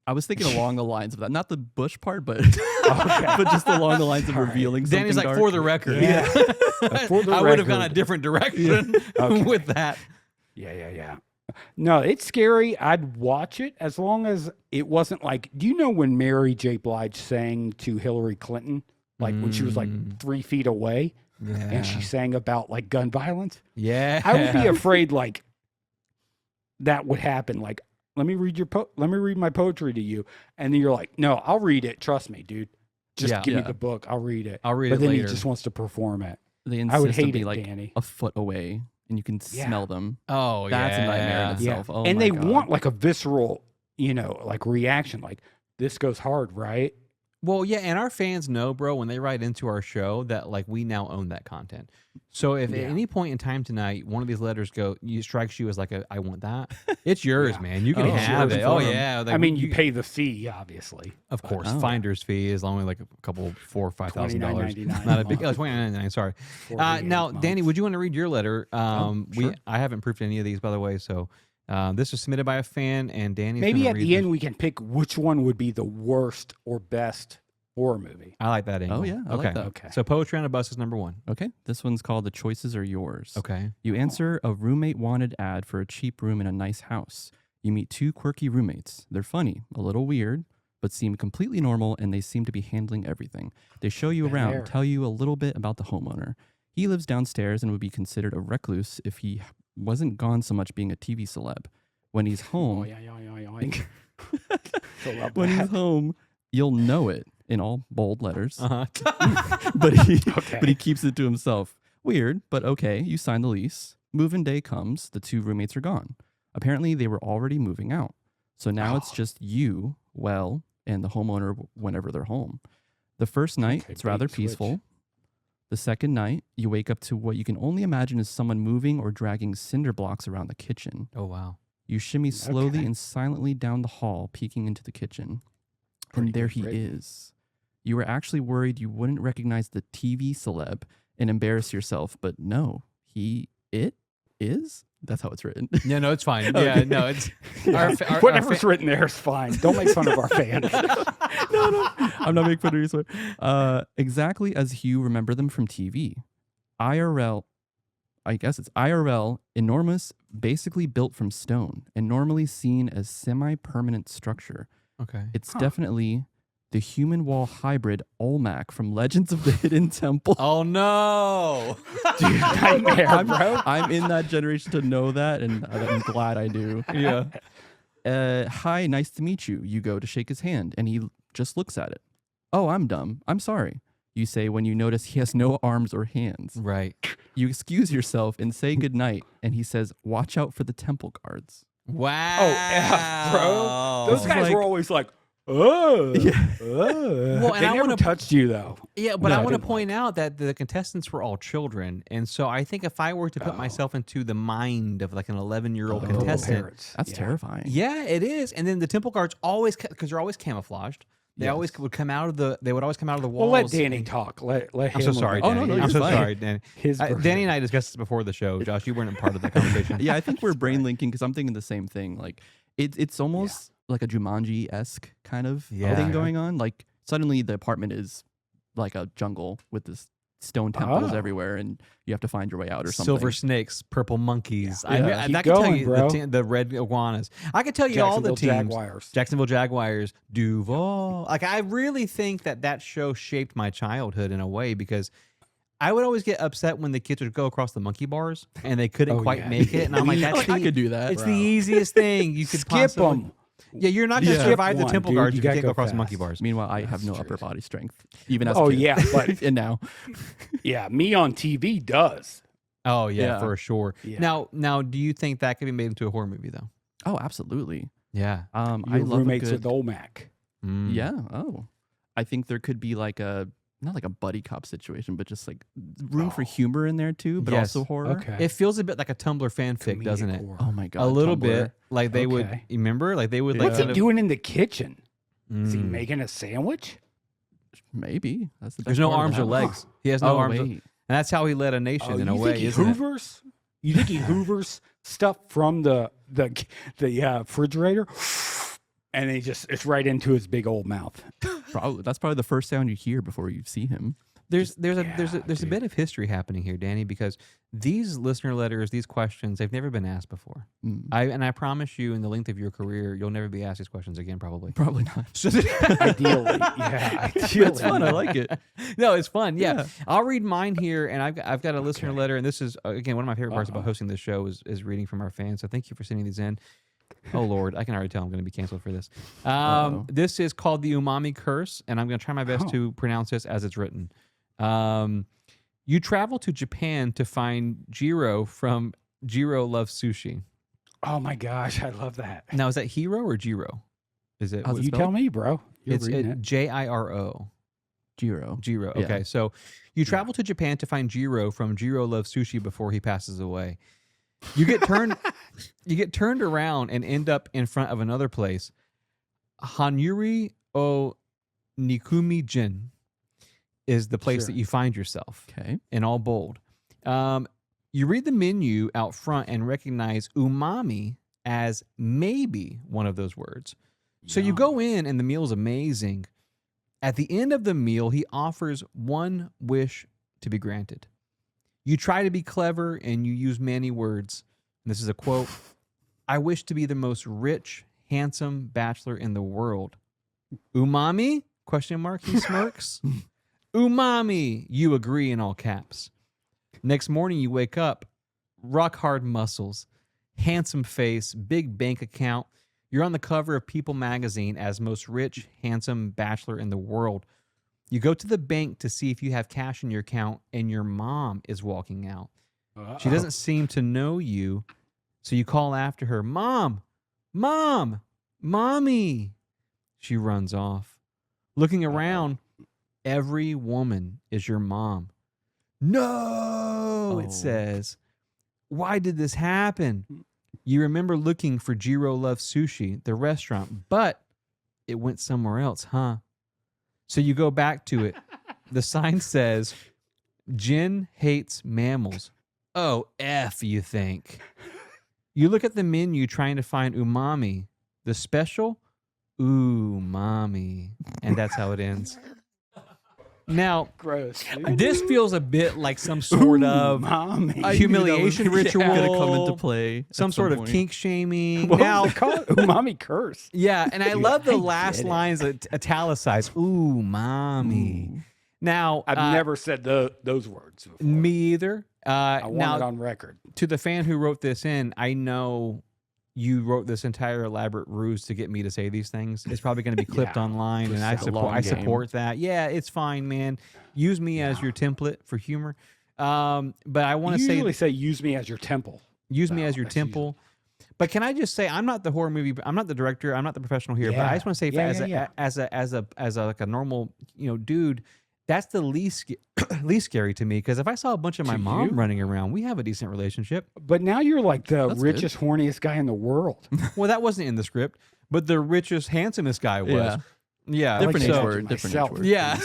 I was thinking along the lines of that, not the Bush part, but but just along the lines of All right. revealing something Danny's like, dark. for the record. Yeah. For the I would have gone a record. different direction Okay. with that. Yeah. No, it's scary. I'd watch it as long as it wasn't like, do you know when Mary J. Blige sang to Hillary Clinton? Like when she was like 3 feet away Yeah. and she sang about like gun violence? Yeah. I would be afraid like that would happen. Like, let me read my poetry to you. And then you're like, no, I'll read it. Trust me, dude. Just Yeah. give me Yeah. the book. I'll read it. I'll read But it then later. he just wants to perform it. They I would insist to hate be it, like Danny. a foot away, and you can Yeah. smell them. Oh, That's a nightmare in yeah. itself. Oh and my they God. want like a visceral, like reaction. Like, this goes hard, right? Well, yeah, and our fans know, bro, when they write into our show that like we now own that content. So if at Yeah. any point in time tonight one of these letters strikes you as like I want that, it's yours, Yeah. man. You can Oh, have yours it. for Oh them. yeah. Like, I mean, you pay the fee, obviously. of course, Oh. finder's fee is only like a couple $4,000 or $5,000. $29.99 Not a a big. month. Oh, $29.99. Sorry. $48 Now, a month. Danny, would you want to read your letter? sure. I haven't proofed any of these, by the way. So this was submitted by a fan, and Danny's Maybe gonna at read the this. end we can pick which one would be the worst or best horror movie. I like that angle. yeah, I okay. like that. Okay. So Poetry on a Bus is number one. Okay, this one's called The Choices Are Yours. Okay. You answer a roommate wanted ad for a cheap room in a nice house. You meet two quirky roommates. They're funny, a little weird, but seem completely normal, and they seem to be handling everything. They show you around, Fair. tell you a little bit about the homeowner. He lives downstairs and would be considered a recluse if he wasn't gone so much being a TV celeb. When he's home, So love when he's that. home, you'll know it in all bold letters. Uh-huh. but he Okay. but he keeps it to himself. Weird, but okay. You sign the lease. Move-in day comes. The two roommates are gone. Apparently, they were already moving out. So now it's Oh. just you, well, and the homeowner whenever they're home. The first night, Okay, it's rather bait switch. peaceful. The second night, you wake up to what you can only imagine is someone moving or dragging cinder blocks around the kitchen. Oh, wow. You shimmy slowly Okay. and silently down the hall, peeking into the kitchen. Pretty And there good he written. is. You were actually worried you wouldn't recognize the TV celeb and embarrass yourself, but no, it is. That's how it's written. Yeah, no, it's fine. Okay. Yeah, no, it's Yeah. our Whatever's written there is fine. Don't make fun of our fans. no, I'm not making fun of you. Sorry. Exactly as you remember them from TV. IRL, I guess it's IRL, enormous, basically built from stone, and normally seen as semi-permanent structure. Okay. It's definitely the human wall hybrid Olmec from Legends of the Hidden Temple. Oh no. Dude, nightmare, bro. I'm in that generation to know that, and I'm glad I do. Yeah. Hi, nice to meet you. You go to shake his hand, and he just looks at it. Oh, I'm dumb. I'm sorry. You say when you notice he has no arms or hands. Right. You excuse yourself and say goodnight, and he says, watch out for the temple guards. Wow. Oh, yeah, bro. Those is guys like- were always like, oh. Yeah. Well, and They I never wanna- touched you, though. Yeah, but No, I I want to didn't point out that the contestants were all children, and so I think if I were to put Oh. myself into the mind of like an 11-year-old Oh, contestant, parrots. That's Yeah. terrifying. yeah, it is. And then the temple guards always, because they're always camouflaged, they always Yes. would come out of the. They would always come out of the walls. Well, let Danny talk. Let I'm him. so sorry, Oh, Danny. no, no, I'm you're so fine. sorry, Danny. His version. Danny and I discussed this before the show. Josh, you weren't a part of the conversation. Yeah, I think we're brain linking because I'm thinking the same thing. Like it's almost like a Jumanji-esque kind of Yeah. thing going on. Like suddenly the apartment is like a jungle with this stone temples Oh. everywhere, and you have to find your way out or something. Silver snakes, purple monkeys. Yeah. I, Yeah. I, Keep I can tell going, you bro. the red iguanas. I could tell you all the Jacksonville teams. Jaguars. Jacksonville Jaguars, Duval. Like I really think that show shaped my childhood in a way because I would always get upset when the kids would go across the monkey bars and they couldn't Oh, quite yeah. make it, and I'm like, that's Like, I could do that. it's bro. the easiest thing you could Skip possibly. them. Yeah, you're not going to Yeah. survive the One, temple dude. guards You if you gotta can't go go across the monkey fast. bars. Meanwhile, I have That's no true. upper body strength, even as a Oh, kid. yeah, but and now. yeah, me on TV does. Oh yeah, Yeah. for sure. Yeah. Now, do you think that could be made into a horror movie though? Oh, absolutely. Yeah. I Your love a roommates good. with Olmec. Mm. Yeah. Oh, I think there could be like not like a buddy cop situation, but just like room for Oh. humor in there too, but Yes. also horror. Okay. It feels a bit like a Tumblr fanfic, doesn't it? Oh my god. A little Tumblr. bit. Like they would Okay. remember, like they would like What's he kind of- doing in the kitchen? Is he Mm. making a sandwich? Maybe that's the. There's best no part of arms the or house. legs. He has no Oh arms. wait. And that's how he led a nation in a you way, think he isn't it? hoovers? You think he hoovers stuff from the refrigerator? And it's right into his big old mouth. That's probably the first sound you hear before you see him. There's a dude. bit of history happening here, Danny, because these listener letters, these questions, they've never been asked before. Mm, I promise you, in the length of your career, you'll never be asked these questions again, probably. probably not. Ideally, yeah. Ideally. It's fun. I like it. No, it's fun. Yeah. Yeah. I'll read mine here, and I've got a listener letter, and this is again one of my favorite parts about hosting this show is reading from our fans. So thank you for sending these in. Oh Lord, I can already tell I'm going to be canceled for this. Uh-oh. This is called the Umami Curse, and I'm going to try my best Oh. to pronounce this as it's written. You travel to Japan to find Jiro from Jiro Loves Sushi. Oh my gosh, I love that. Now, is that Hiro or Jiro? Is it? How's it You spelled? tell me, bro. You're It's reading it. Jiro. Jiro. Jiro. Yeah. Okay, so you travel to Japan to find Jiro from Jiro Loves Sushi before he passes away. You get turned. You get turned around and end up in front of another place. Hanuri o Nikumi Jin is the place Sure. that you find yourself Okay. in all bold. You read the menu out front and recognize umami as maybe one of those words. So you Yum. go in and the meal is amazing. At the end of the meal, he offers one wish to be granted. You try to be clever and you use many words. And this is a quote. I wish to be the most rich, handsome bachelor in the world. Umami? Question mark. He smirks. Umami. You agree in all caps. Next morning you wake up, rock hard muscles, handsome face, big bank account. You're on the cover of People magazine as most rich, handsome bachelor in the world. You go to the bank to see if you have cash in your account, and your mom is walking out. She doesn't seem to know you, so you call after her, Mom, Mom, Mommy. She runs off. Looking around, every woman is your mom. No, it says. Why did this happen? You remember looking for Jiro Loves Sushi, the restaurant, but it went somewhere else, huh? So you go back to it. The sign says, Jen hates mammals. Oh, F, you think. You look at the menu trying to find umami. The special, umami. And that's how it ends. Now, Gross. this feels a bit like some sort of Mommy. humiliation ritual. Gonna come into play. at Some sort of point. kink shaming. What Now, was it called? Umami curse. yeah, and I love the last get it. lines italicized. Ooh, mommy. Ooh. Now, I've never said those words before. me either. I want it Now, on record. to the fan who wrote this in, I know you wrote this entire elaborate ruse to get me to say these things. It's probably going to be clipped Yeah, online, and it's a long I game. support that. Yeah, it's fine, man. Use me as your template for humor. But I want to You say, usually say use me as your temple. use me No, as your that's usually- temple. But can I just say, I'm not the horror movie. I'm not the director. I'm not the professional here. But I just want to say, as a like a normal dude, that's the least scary to me. Because if I saw a bunch of my To mom you? running around, we have a decent relationship. But now you're like the That's good. richest, horniest guy in the world. Well, that wasn't in the script, but the richest, handsomest guy was. Yeah. Yeah, Different like age so- word. Different age myself. word. Yeah.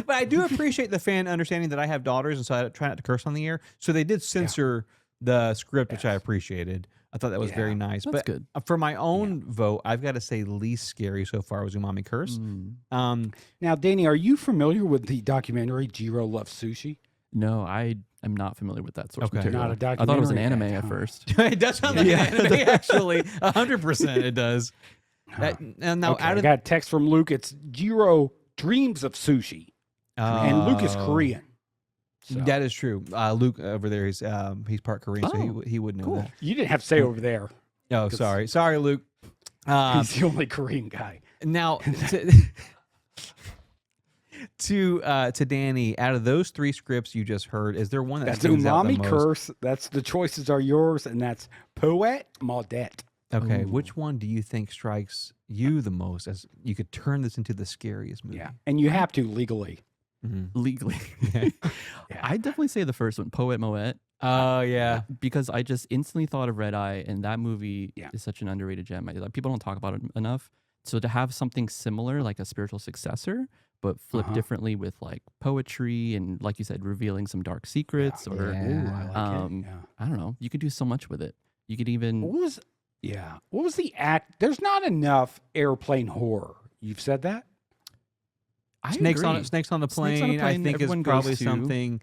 But I do appreciate the fan understanding that I have daughters, and so I try not to curse on the air. So they did censor the script, which I appreciated. I thought that was very nice. That's but good. for my own vote, I've got to say least scary so far was Umami Curse. Mm. Now, Danny, are you familiar with the documentary Jiro Loves Sushi? No, I am not familiar with that source Okay. material. Not a I thought it was an documentary anime yet, at huh? first. It does sound like Yeah. an anime, actually. 100% it does. And now, Okay, out I of got a text from Luke. It's Jiro dreams of sushi, and Luke is Oh. Korean. So. That is true. Luke over there, he's part Korean, so Oh, he would know Cool. that. You didn't have to say over there. Oh, 'Cause- sorry, Luke. He's the only Korean guy. Now, to Danny, out of those three scripts you just heard, is there one that That's stands out the Umami most? curse. That's the choices are yours, and that's Poet Maudet. Okay, Ooh. which one do you think strikes you the most? As you could turn this into the scariest movie. Yeah, and you have to legally. Mhm. Legally. Yeah. I definitely say the first one, Poet Moet, Oh yeah. because I just instantly thought of Red Eye, and that movie Yeah. is such an underrated gem. Like, people don't talk about it enough. So to have something similar, like a spiritual successor, but flip Uh-huh. differently with like poetry and, like you said, revealing some dark secrets, or Yeah. Ooh, I like Um, it. Yeah. I don't know, you could do so much with it. You could even What was the act? There's not enough airplane horror. You've said that. I Snakes on agree. Snakes on the Snakes plane. on a I Plane, think is everyone goes probably to. something.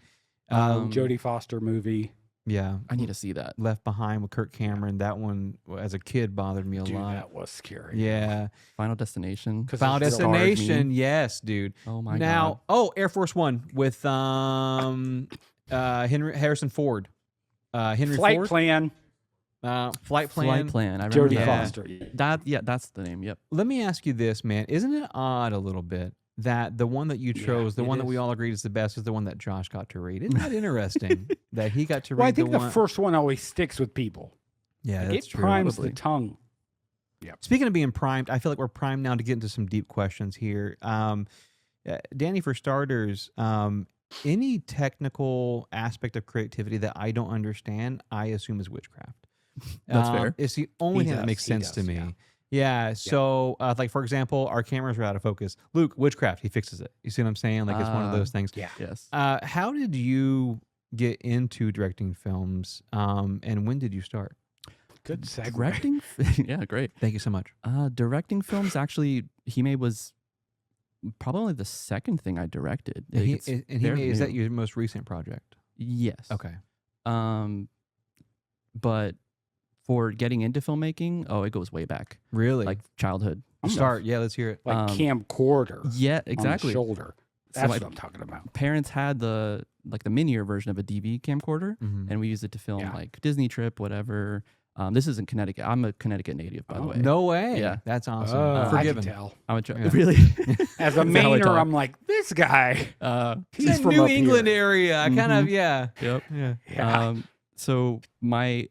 Jodie Foster movie. Yeah. I need to see that. Left Behind with Kirk Cameron. That one, as a kid, bothered me a Dude, lot. that was scary. Yeah. Final Destination. 'Cause Final it's still- Destination. Yes, dude. Oh my Now, god. Air Force One with Harrison Ford. Henry Flight Ford. Plan. Flight Plan. Flight Plan. I remember Jodie Yeah. Foster. That's the name. Yep. Let me ask you this, man. Isn't it odd a little bit that the one that you Yeah, chose, the it one that we is. all agreed is the best, is the one that Josh got to read? Isn't that interesting that he got to read Well, I think the the one? first one always sticks with people. Yeah, Like, that's it true. primes Probably. the tongue. Speaking of being primed, I feel like we're primed now to get into some deep questions here. Danny, for starters, any technical aspect of creativity that I don't understand, I assume is witchcraft. That's fair. It's the only He thing that does, makes he sense to does, me. yeah. Yeah. So, like for example, our cameras are out of focus. Luke, witchcraft, he fixes it. You see what I'm saying? Like it's one of those things. Yeah. Yes. How did you get into directing films? And when did you start? Good segue. Directing. Yeah, great. Thank you so much. Directing films, actually, Hime was probably the second thing I directed. And Like, he, it's and he very made, is that new. your most recent project? Yes. Okay. But for getting into filmmaking, it goes way back, Really? like childhood. Start. Yeah, let's hear it. Like camcorder Yeah, on the exactly. shoulder. So That's my what I'm talking about. parents had the minier version of a DV camcorder, Mhm. and we used it to film Yeah. like Disney trip, whatever. This is in Connecticut. I'm a Connecticut native, by the Oh, way. No way. Yeah. That's awesome. I can Forgiven. tell. I'm a Yeah. really. As a Is that how I Mainer, talk? I'm like, this guy. It's He's that from New up England here. area. I kind of, yeah. Yep. Yeah. Yeah. So I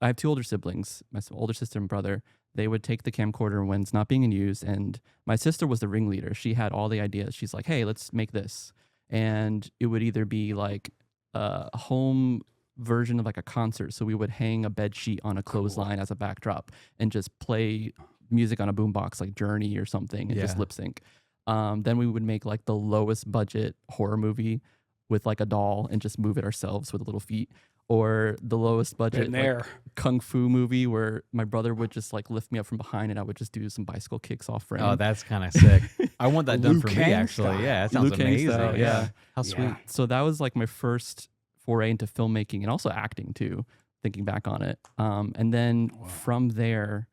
have two older siblings, my older sister and brother. They would take the camcorder when it's not being in use, and my sister was the ringleader. She had all the ideas. She's like, "Hey, let's make this," and it would either be like a home version of like a concert. So we would hang a bed sheet on a clothesline as a backdrop and just play music on a boombox like Journey or something, and just Yeah. lip sync. Then we would make like the lowest budget horror movie with like a doll and just move it ourselves with little feet, or the lowest budget Been like, there. kung fu movie where my brother would just like lift me up from behind and I would just do some bicycle kicks off frame. Oh, that's kind of sick. I want that done Liu for me, Kang actually. style. Yeah, that Liu sounds Kang amazing. style, yeah. How sweet. Yeah. So that was like my first foray into filmmaking and also acting too, thinking back on it. And then from there,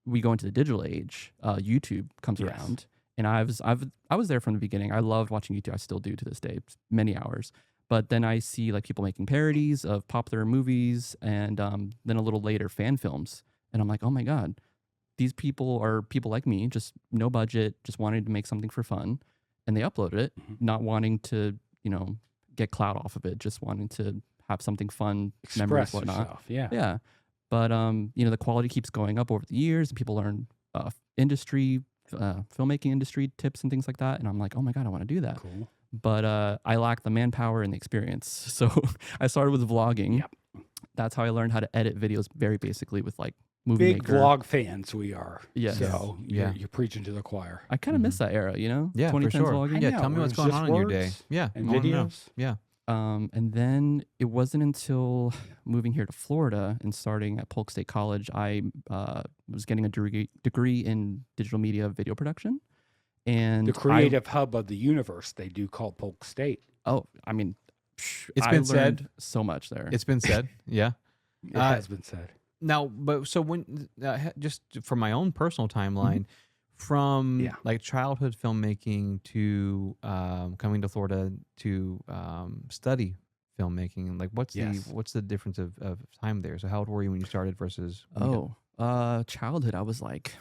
we go into the digital age. YouTube comes Yes. around, and I was there from the beginning. I loved watching YouTube. I still do to this day, many hours. But then I see like people making parodies of popular movies, and then a little later fan films, and I'm like, oh my god, these people are people like me, just no budget, just wanting to make something for fun, and they uploaded it, Mhm. not wanting to get clout off of it, just wanting to have something fun, memories, Express whatnot. yourself. Yeah. Yeah. But the quality keeps going up over the years, and people learn filmmaking industry tips and things like that. And I'm like, oh my god, I want to do that. Cool. But I lack the manpower and the experience. So I started with vlogging. Yep. That's how I learned how to edit videos very basically with like Movie Big Maker. vlog fans we are. Yes. So Yeah. you're preaching to the choir. I kind of miss that era, Yeah, for 2010s sure. vlogging. I Yeah, know, tell me where what's it's going just on in your day. words Yeah, and I wanna know. videos. Yeah. And then it wasn't until moving here to Florida and starting at Polk State College, I was getting a degree in digital media video production. And The creative hub of the universe, they do call Polk State. I mean, It's I been said. learned so much there. It's been said. Yeah. It Uh, has been said. Now, but so when just from my own personal timeline, from Yeah. like childhood filmmaking to coming to Florida to study filmmaking, like what's Yes. the difference of time there? So how old were you when you started versus? when you Childhood, I was like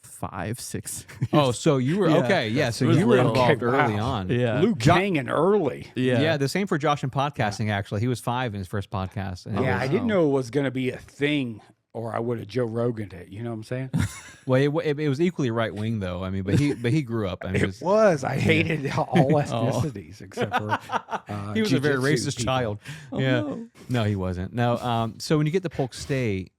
5, 6. Oh, so you were Yeah. okay. Yeah, so It was you were little. involved Okay, early wow. on. Yeah. Luke hanging early. Yeah, the same for Josh in podcasting. Actually, he was 5 in his first podcast. And it Yeah, was- I didn't know it was going to be a thing, or I would have Joe Rogan'd it. You know what I'm saying? Well, it was equally right wing though. I mean, but he grew up. I mean, It was. I hated all ethnicities except for. he was a very jiu-jitsu racist people. child. Oh, yeah. no. No, he wasn't. No. So when you get to Polk State,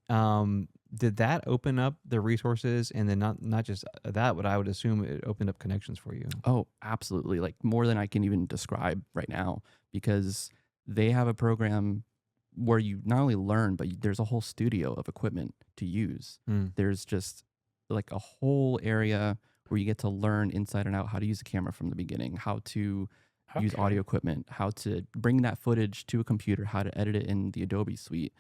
did that open up the resources, and then not just that, but I would assume it opened up connections for you. Oh, absolutely. Like more than I can even describe right now, because they have a program where you not only learn, but there's a whole studio of equipment to use. Mm. There's just like a whole area where you get to learn inside and out how to use a camera from the beginning, how to use Okay. audio equipment, how to bring that footage to a computer, how to edit it in the Adobe suite.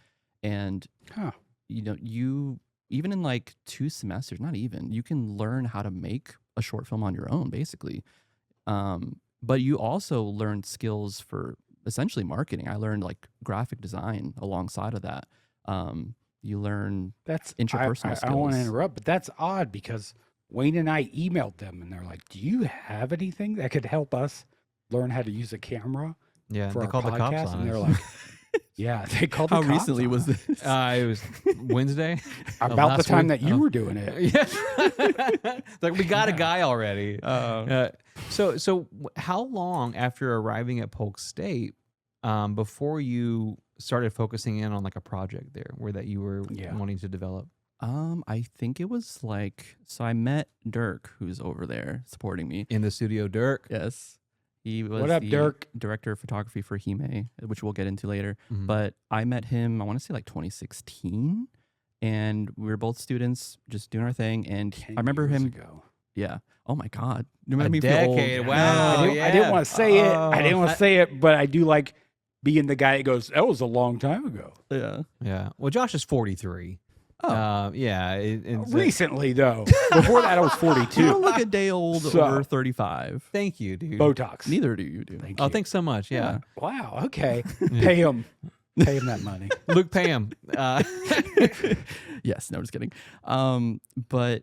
And Huh. you even in like 2 semesters, not even, you can learn how to make a short film on your own, basically. But you also learn skills for essentially marketing. I learned like graphic design alongside of that. You learn That's interpersonal I don't want to skills. interrupt, but that's odd because Wayne and I emailed them and they're like, "Do you have anything that could help us learn how to use a camera Yeah, for they our called the cops podcast?" on And they're us. like, "Yeah, they called how the cops recently on was us. this? It was Wednesday. About the last time week? that you Oh. were doing it." Yeah, like we got a Yeah. guy already. Oh. So how long after arriving at Polk State before you started focusing in on like a project there, where that you were Yeah. wanting to develop? I think it was like, so I met Dirk, who's over there supporting me. In the studio, Dirk. Yes. He was What up, the Dirk? director of photography for Hime, which we'll get into later. Mhm. But I met him, I want to say like 2016. And we were both students just doing our thing. And 10 I remember years him. ago. Yeah. Oh my God. You A made me feel old. decade. I Wow. didn't want to say it. I didn't want Oh. to say it, but I do like being the guy that goes, "That was a long time ago." Yeah. Yeah. Well, Josh is 43. Oh. Yeah. Recently, though, before that, I was You 42. don't look a day old So- over 35. Thank you, dude. Botox. Neither do you do. Thank Oh, you. thanks so much. Yeah. Wow. Okay. Pay him. Pay him that money. Luke, pay him. Yes, no, just kidding. But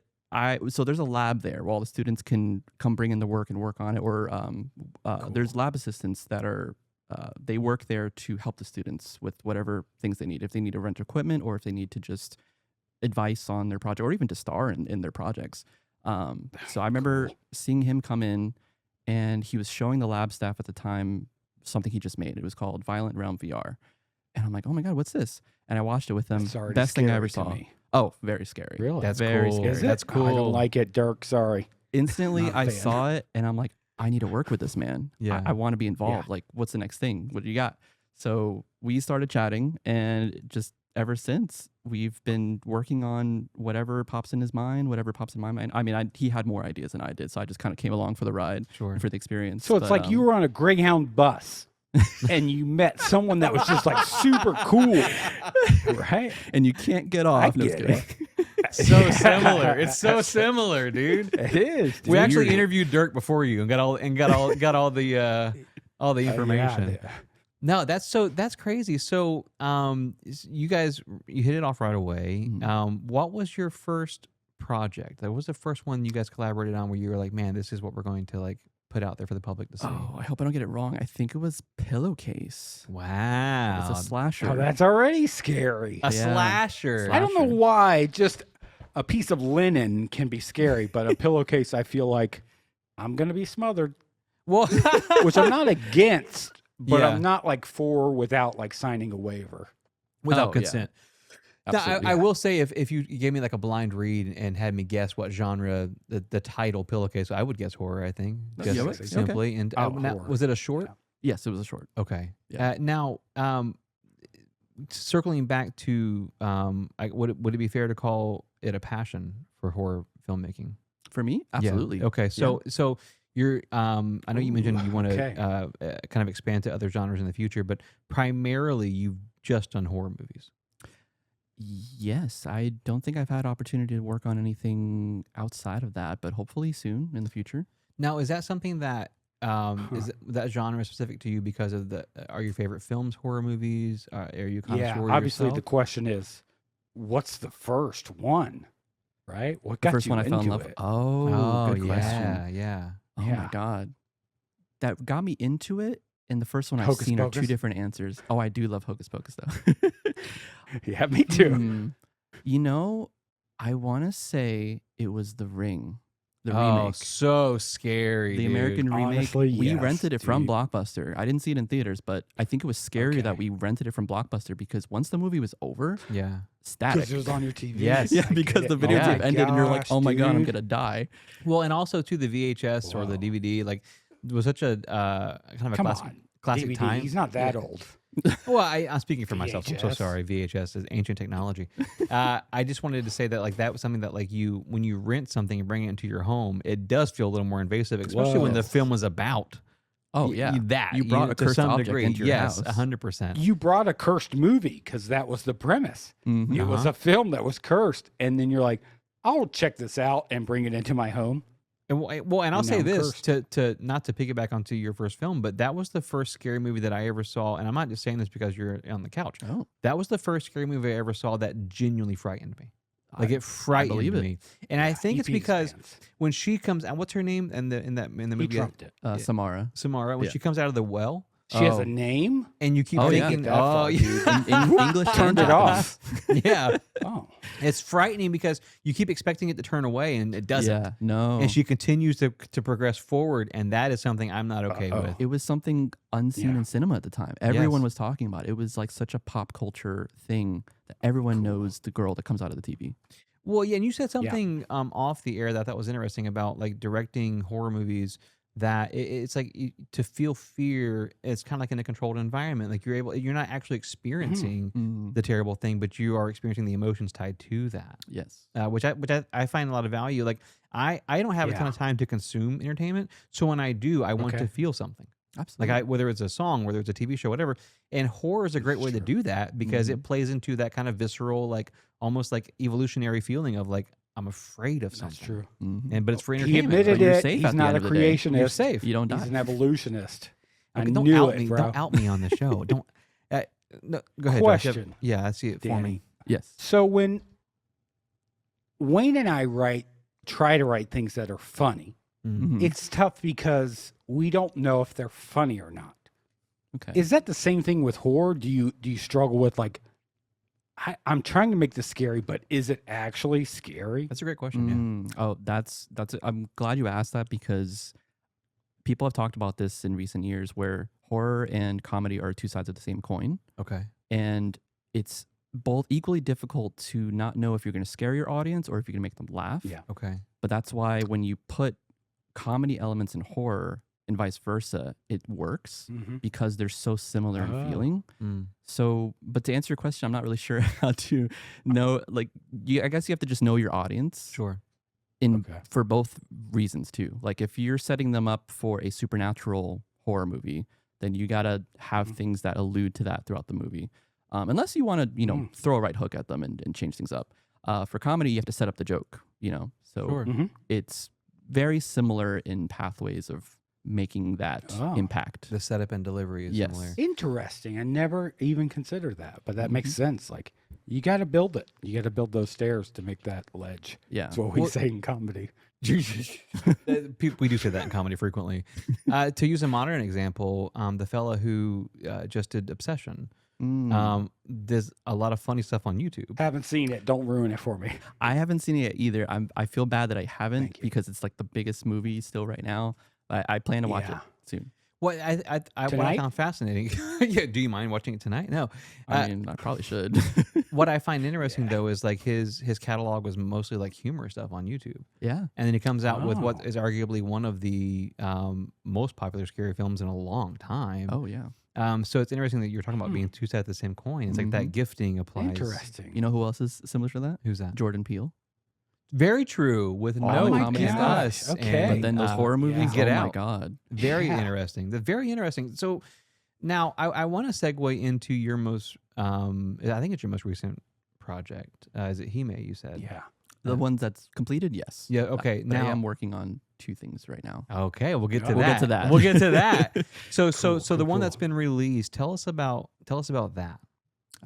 so there's a lab there where all the students can come bring in the work and work on it. Or there's lab assistants that are they work there to help the students with whatever things they need. If they need to rent equipment or if they need to just advice on their project or even to star in their projects. So I remember seeing him come in, and he was showing the lab staff at the time something he just made. It was called Violent Realm VR. And I'm like, oh my God, what's this? And I watched it with him. That's already Best thing I ever scary to saw. me. Oh, very scary. Really? That's Very cool. scary. Is it? That's cool. I don't like it, Dirk. Sorry. Instantly, Not a I fan. saw it and I'm like, I need to work with this man. Yeah. I want to be involved. Like, what's the next thing? What do you got? So we started chatting, and just ever since, we've been working on whatever pops in his mind, whatever pops in my mind. I mean, he had more ideas than I did, so I just kind of came along for the ride Sure. and for the experience. So it's But, like you were on a Greyhound bus and you met someone that was just like super cool, right? and you can't get I off. No, just get kidding. it. So similar. It's so similar, dude. It is. We actually dude. interviewed Dirk before you and got all the information. Yeah. No, that's crazy. So you guys you hit it off right away. Mhm. What was your first project? That was the first one you guys collaborated on where you were like, man, this is what we're going to like put out there for the public to see. Oh, I hope I don't get it wrong. I think it was Pillowcase. Wow. It's a slasher. Oh, that's already scary. a Yeah. slasher. I don't know slasher. why just a piece of linen can be scary, but a pillowcase, I feel like I'm going to be smothered, Well, which I'm not against, but Yeah. I'm not like for without like signing a waiver. without Oh, yeah. consent. Now, Absolutely. I will say if you gave me like a blind read and had me guess what genre the title Pillowcase, I would guess horror. I think just Yeah, okay. simply. And Oh, now, horror. was it a short? Yes, it was a short. Okay. Yeah. Now, circling back to, would it be fair to call it a passion for horror filmmaking? For me, Yeah. absolutely. Okay. So you're, I know you mentioned you want to okay. kind of expand to other genres in the future, but primarily you've just done horror movies. Yes, I don't think I've had opportunity to work on anything outside of that, but hopefully soon in the future. Now, is that something that is that genre specific to you because of are your favorite films horror movies? Are you a Yeah, connoisseur obviously the yourself? question is, what's the first one, right? What The got first you one I fell in into love with. it? Oh, good question. yeah. Oh my Yeah. God. That got me into it. And the first one I've Hocus seen are two Pocus? different answers. Oh, I do love Hocus Pocus though. Yeah, me too. You know, I want to say it was The Ring, the Oh, remake. so scary. The dude. American remake. Honestly, We yes, rented it from dude. Blockbuster. I didn't see it in theaters, but I think it was scary that Okay. we rented it from Blockbuster because once the movie was over, Yeah. static. Because it was on your TV. Yes. Yeah, I get because it. the Oh videotape my ended and you're like, gosh, oh my God, I'm dude. going to die. Well, and also to the VHS or the Wow. DVD, like it was such a kind of a Come classic, on. classic DVD, time. he's not that Yeah. old. Well, I'm speaking for myself. I'm so VHS. sorry. VHS is ancient technology. I just wanted to say that like that was something that like when you rent something and bring it into your home, it does feel a little more invasive, especially when the Whoa. film was about. Oh, y- yeah. that You brought a to cursed some object degree. into your Yes, house. 100%. You brought a cursed movie because that was the premise. Mhm. It was Uh-huh. a film that was cursed. And then you're like, I'll check this out and bring it into my home. And well, and I'll And say now I'm this cursed. to not to piggyback onto your first film, but that was the first scary movie that I ever saw, and I'm not just saying this because you're on the couch. Oh, That was the first scary movie I ever saw that genuinely frightened me. Like it frightened believe it. me, and I think it's EP because stands. when she comes out, what's her name in the he movie? trumped it. Yeah. Samara. Samara. When Yeah. she comes out of the well, She has Oh. a name? and you keep Oh, yeah. thinking, Get that oh, far, yeah. dude. In English Turned and it off. yeah, Oh. it's frightening because you keep expecting it to turn away and it doesn't. Yeah, no. And she continues to progress forward, and that is something I'm not okay Uh-oh. with. It was something unseen Yeah. in cinema at the time. Everyone Yes. was talking about it. It was like such a pop culture thing that everyone knows the girl that comes out of the TV. Well, yeah, and you said something off the air that I thought was interesting about like directing horror movies that it's like to feel fear. It's kind of like in a controlled environment. Like you're not actually experiencing Mm, the terrible thing, but you are experiencing the emotions tied to that. yes. Which I find a lot of value. Like I don't have a ton Yeah. of time to consume entertainment, so when I do, I want Okay. to feel something. Absolutely. Like whether it's a song, whether it's a TV show, whatever. And horror is a great This way is to true. do that because it plays into that kind of visceral, like almost like evolutionary feeling of like I'm afraid of something. That's true. And but it's for He entertainment. admitted you're it. safe He's at the not end a of the day. creationist. You're safe. You don't He's die. an evolutionist. I Okay, don't knew out it, me. bro. Don't out me on the show. Don't. No, go ahead. Josh. Question, Yeah, I see it for me. Danny. Yes. So when Wayne and I try to write things that are funny, Mhm. it's tough because we don't know if they're funny or not. Okay. Is that the same thing with horror? Do you struggle with like I'm trying to make this scary, but is it actually scary? That's a great question. Oh, that's I'm glad you asked that because people have talked about this in recent years where horror and comedy are two sides of the same coin, Yeah. Okay. and it's both equally difficult to not know if you're going to scare your audience or if you're going to make them laugh. Yeah. Okay. But that's why when you put comedy elements in horror and vice versa, it works Mm-hmm. because they're so similar Oh. in feeling. Mm. So, but to answer your question, I'm not really sure how to know. Like, I guess you have to just know your audience Sure. Okay. for both reasons too. Like, if you're setting them up for a supernatural horror movie, then you gotta have Mhm. things that allude to that throughout the movie. Unless you want to, throw a right hook at them and change things up. For comedy, you have to set up the joke. So Sure. Mm-hmm. it's very similar in pathways of making that Oh. impact. The setup and delivery is Yes. similar. Interesting. I never even considered that, but that makes Mhm. sense. Like you got to build it. You got to build those stairs to make that ledge. Yeah. That's what we Well- say in comedy. We do say that in comedy frequently. To use a modern example, the fella who just did Obsession does a lot of funny stuff on YouTube. Haven't seen it. Don't ruin it for me. I haven't seen it either. I feel bad that I haven't Thank you. because it's like the biggest movie still right now. I plan to watch it Yeah. soon. What what I Tonight? found fascinating. Yeah, do you mind watching it tonight? No. I mean, I probably should. What I find interesting though is like his catalog was mostly like humor stuff on YouTube, Yeah. and then he comes out with what Oh. is arguably one of the most popular scary films in a long time. Oh yeah. So it's interesting that you're talking about being two sides of the same coin. It's like that gifting applies. Interesting. You know who else is similar to that? Who's that? Jordan Peele. Very true. With Oh No my Comedy and gosh, Us. okay. and, But then those horror movies, Get oh Out. my god. Very Yeah. interesting. That's very interesting. So now I want to segue into your most, I think it's your most recent project. Is it Hime, you said? Yeah. The ones that's completed, yes. Yeah, okay, But I now- am working on two things right now. Okay, we'll get to We'll that. get to that. We'll get to that. So Cool, the cool, one that's cool. been released, tell us about that.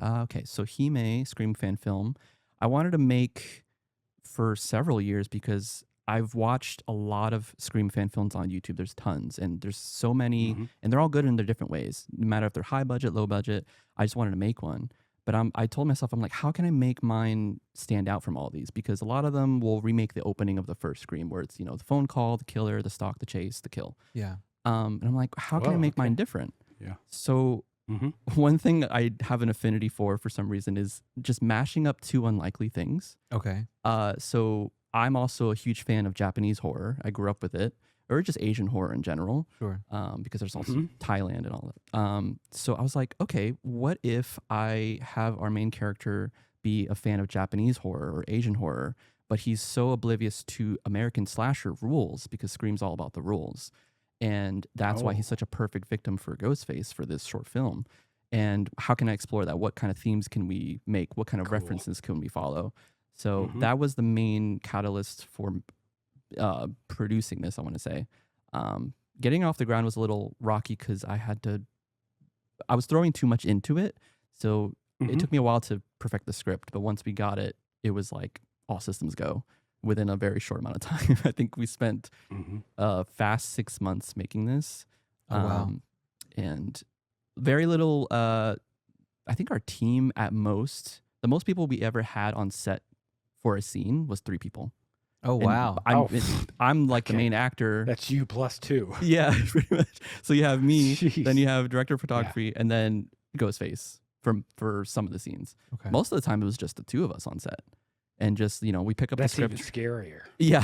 Okay, so Hime, Scream fan film, I wanted to make for several years because I've watched a lot of Scream fan films on YouTube. There's tons, and there's so many, Mhm. and they're all good in their different ways. No matter if they're high budget, low budget, I just wanted to make one. But I told myself, I'm like, how can I make mine stand out from all these? Because a lot of them will remake the opening of the first Scream, where it's the phone call, the killer, the stalk, the chase, the kill. Yeah. And I'm like, how can I Whoa, make okay. mine different? Yeah. So Mhm. one thing I have an affinity for some reason is just mashing up two unlikely things. Okay. So I'm also a huge fan of Japanese horror. I grew up with it, or just Asian horror in general, Sure. because there's also Mhm. Thailand and all that. So I was like, okay, what if I have our main character be a fan of Japanese horror or Asian horror, but he's so oblivious to American slasher rules because Scream's all about the rules. And that's why he's Oh. such a perfect victim for Ghostface for this short film. And how can I explore that? What kind of themes can we make? What kind of Cool. references can we follow? So Mhm. that was the main catalyst for producing this, I want to say. Getting off the ground was a little rocky because I was throwing too much into it. So Mhm. it took me a while to perfect the script. But once we got it, it was like all systems go within a very short amount of time. I think we spent Mhm. fast 6 months making this. Oh, wow. And very little, I think our team at most, the most people we ever had on set for a scene was 3 people. Oh, And wow. I'm like the Okay. main actor. That's you plus 2. Yeah, pretty much. So you have me, then Jeez. you have director of photography, and then Ghostface for some of the scenes. Okay. Most of the time, it was just the 2 of us on set, and just we pick up That's the even script. scarier. Yeah,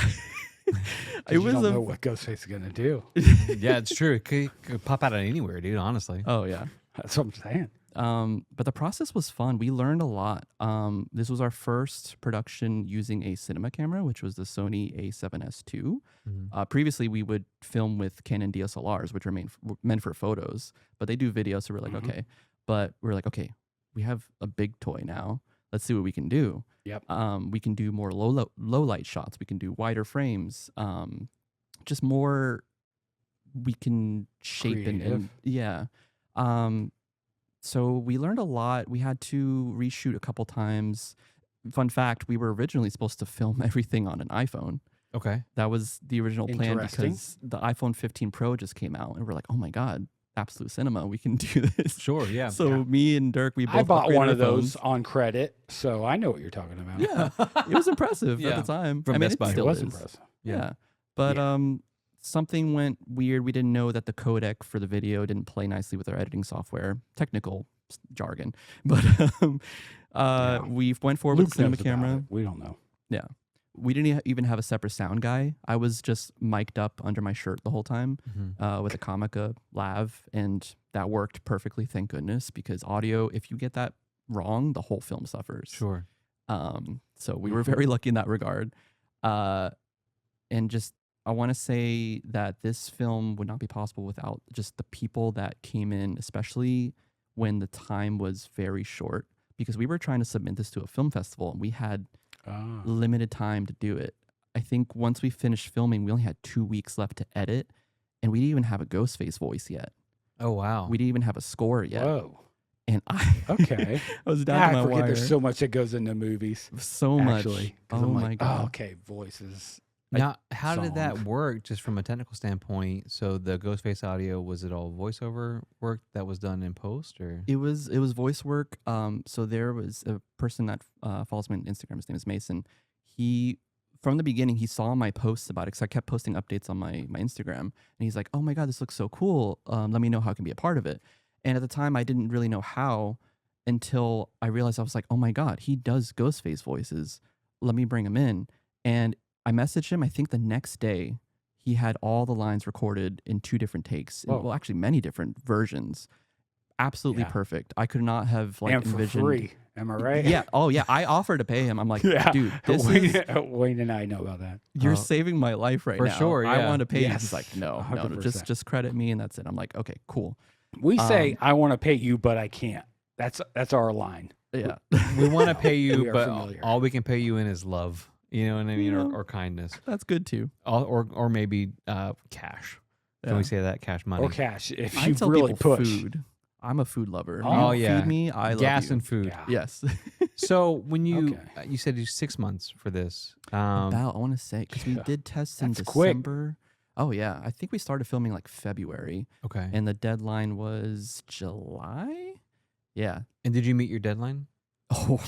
You don't know what Ghostface is gonna do. Yeah, it's true. It could pop out of anywhere, dude. Honestly. Oh yeah. That's what I'm saying. But the process was fun. We learned a lot. This was our first production using a cinema camera, which was the Sony A7S II. Previously, we would film with Canon DSLRs, which are meant for photos, but they do video. So we're like, okay. But we're like, okay, we have a big toy now. Let's see what we can do. Yep. We can do more low light shots. We can do wider frames. Just more. We can shape and yeah. So we learned a lot. We had to reshoot a couple times. Fun fact, we were originally supposed to film everything on an iPhone. Okay. That was the original plan Interesting. because the iPhone 15 Pro just came out and we're like, oh my God, Absolute Cinema, we can do this. Sure. Yeah. So me and Dirk, we both I bought one upgraded of our those phones. on credit, so I know what you're talking about. Yeah, it was impressive Yeah. at the time. From I mean, Best Buy. it It still was is. impressive. Yeah. But something went weird. We didn't know that the codec for the video didn't play nicely with our editing software. Technical jargon. But we went forward Luke with the cinema knows about camera. it. We don't know. Yeah. We didn't even have a separate sound guy. I was just mic'd up under my shirt the whole time with a Comica Lav, and that worked perfectly, thank goodness, because audio, if you get that wrong, the whole film suffers. Sure. So we were very lucky in that regard. And just, I want to say that this film would not be possible without just the people that came in, especially when the time was very short, because we were trying to submit this to a film festival and we had limited time to do it. I think once we finished filming, we only had 2 weeks left to edit, and we didn't even have a Ghostface voice yet. Oh wow. We didn't even have a score yet. Whoa. And I, Okay. I was down to I my forget wire. there's so much that goes into movies. So much. Actually, 'cause Oh I'm my like, God. Oh, okay, voices. Now, how did that song. work just from a technical standpoint? So the Ghostface audio, was it all voiceover work that was done in post, or? It was voice work. So there was a person that follows me on Instagram. His name is Mason. He, from the beginning, he saw my posts about it because I kept posting updates on my Instagram, and he's like, "Oh my God, this looks so cool. Let me know how I can be a part of it." And at the time, I didn't really know how until I realized I was like, "Oh my God, he does Ghostface voices. Let me bring him in." And I messaged him. I think the next day, he had all the lines recorded in 2 different takes. Whoa. Well, actually, many different versions. Absolutely Yeah. perfect. I could not have And for envisioned. free. Am I right? Yeah. Oh yeah. I offered to pay him. I'm like, Yeah. dude, this Wayne, is Wayne and I know about that. you're Oh. saving my life right For now. sure, I yeah. want to pay you. He's Yes, like, no, 100%. just credit me and that's it. I'm like, okay, cool. We say, Um, I want to pay you, but I can't. That's our line. Yeah. We want to No, pay you, we are but familiar. all we can pay you in is love. You know what I mean, Yeah. or kindness, That's good too. or maybe cash. Can Yeah. we say that cash money? Or cash if I you tell really people push. food. I'm a food lover. Oh, You yeah. Feed me. I love Gas you. and food. Yeah. Yes. So when you Okay. you said you 6 months for this, About, I want to say, because we yeah. did tests in That's quick. December. Oh yeah. I think we started filming like February, okay. and the deadline was July. Yeah. And did you meet your deadline? Oh.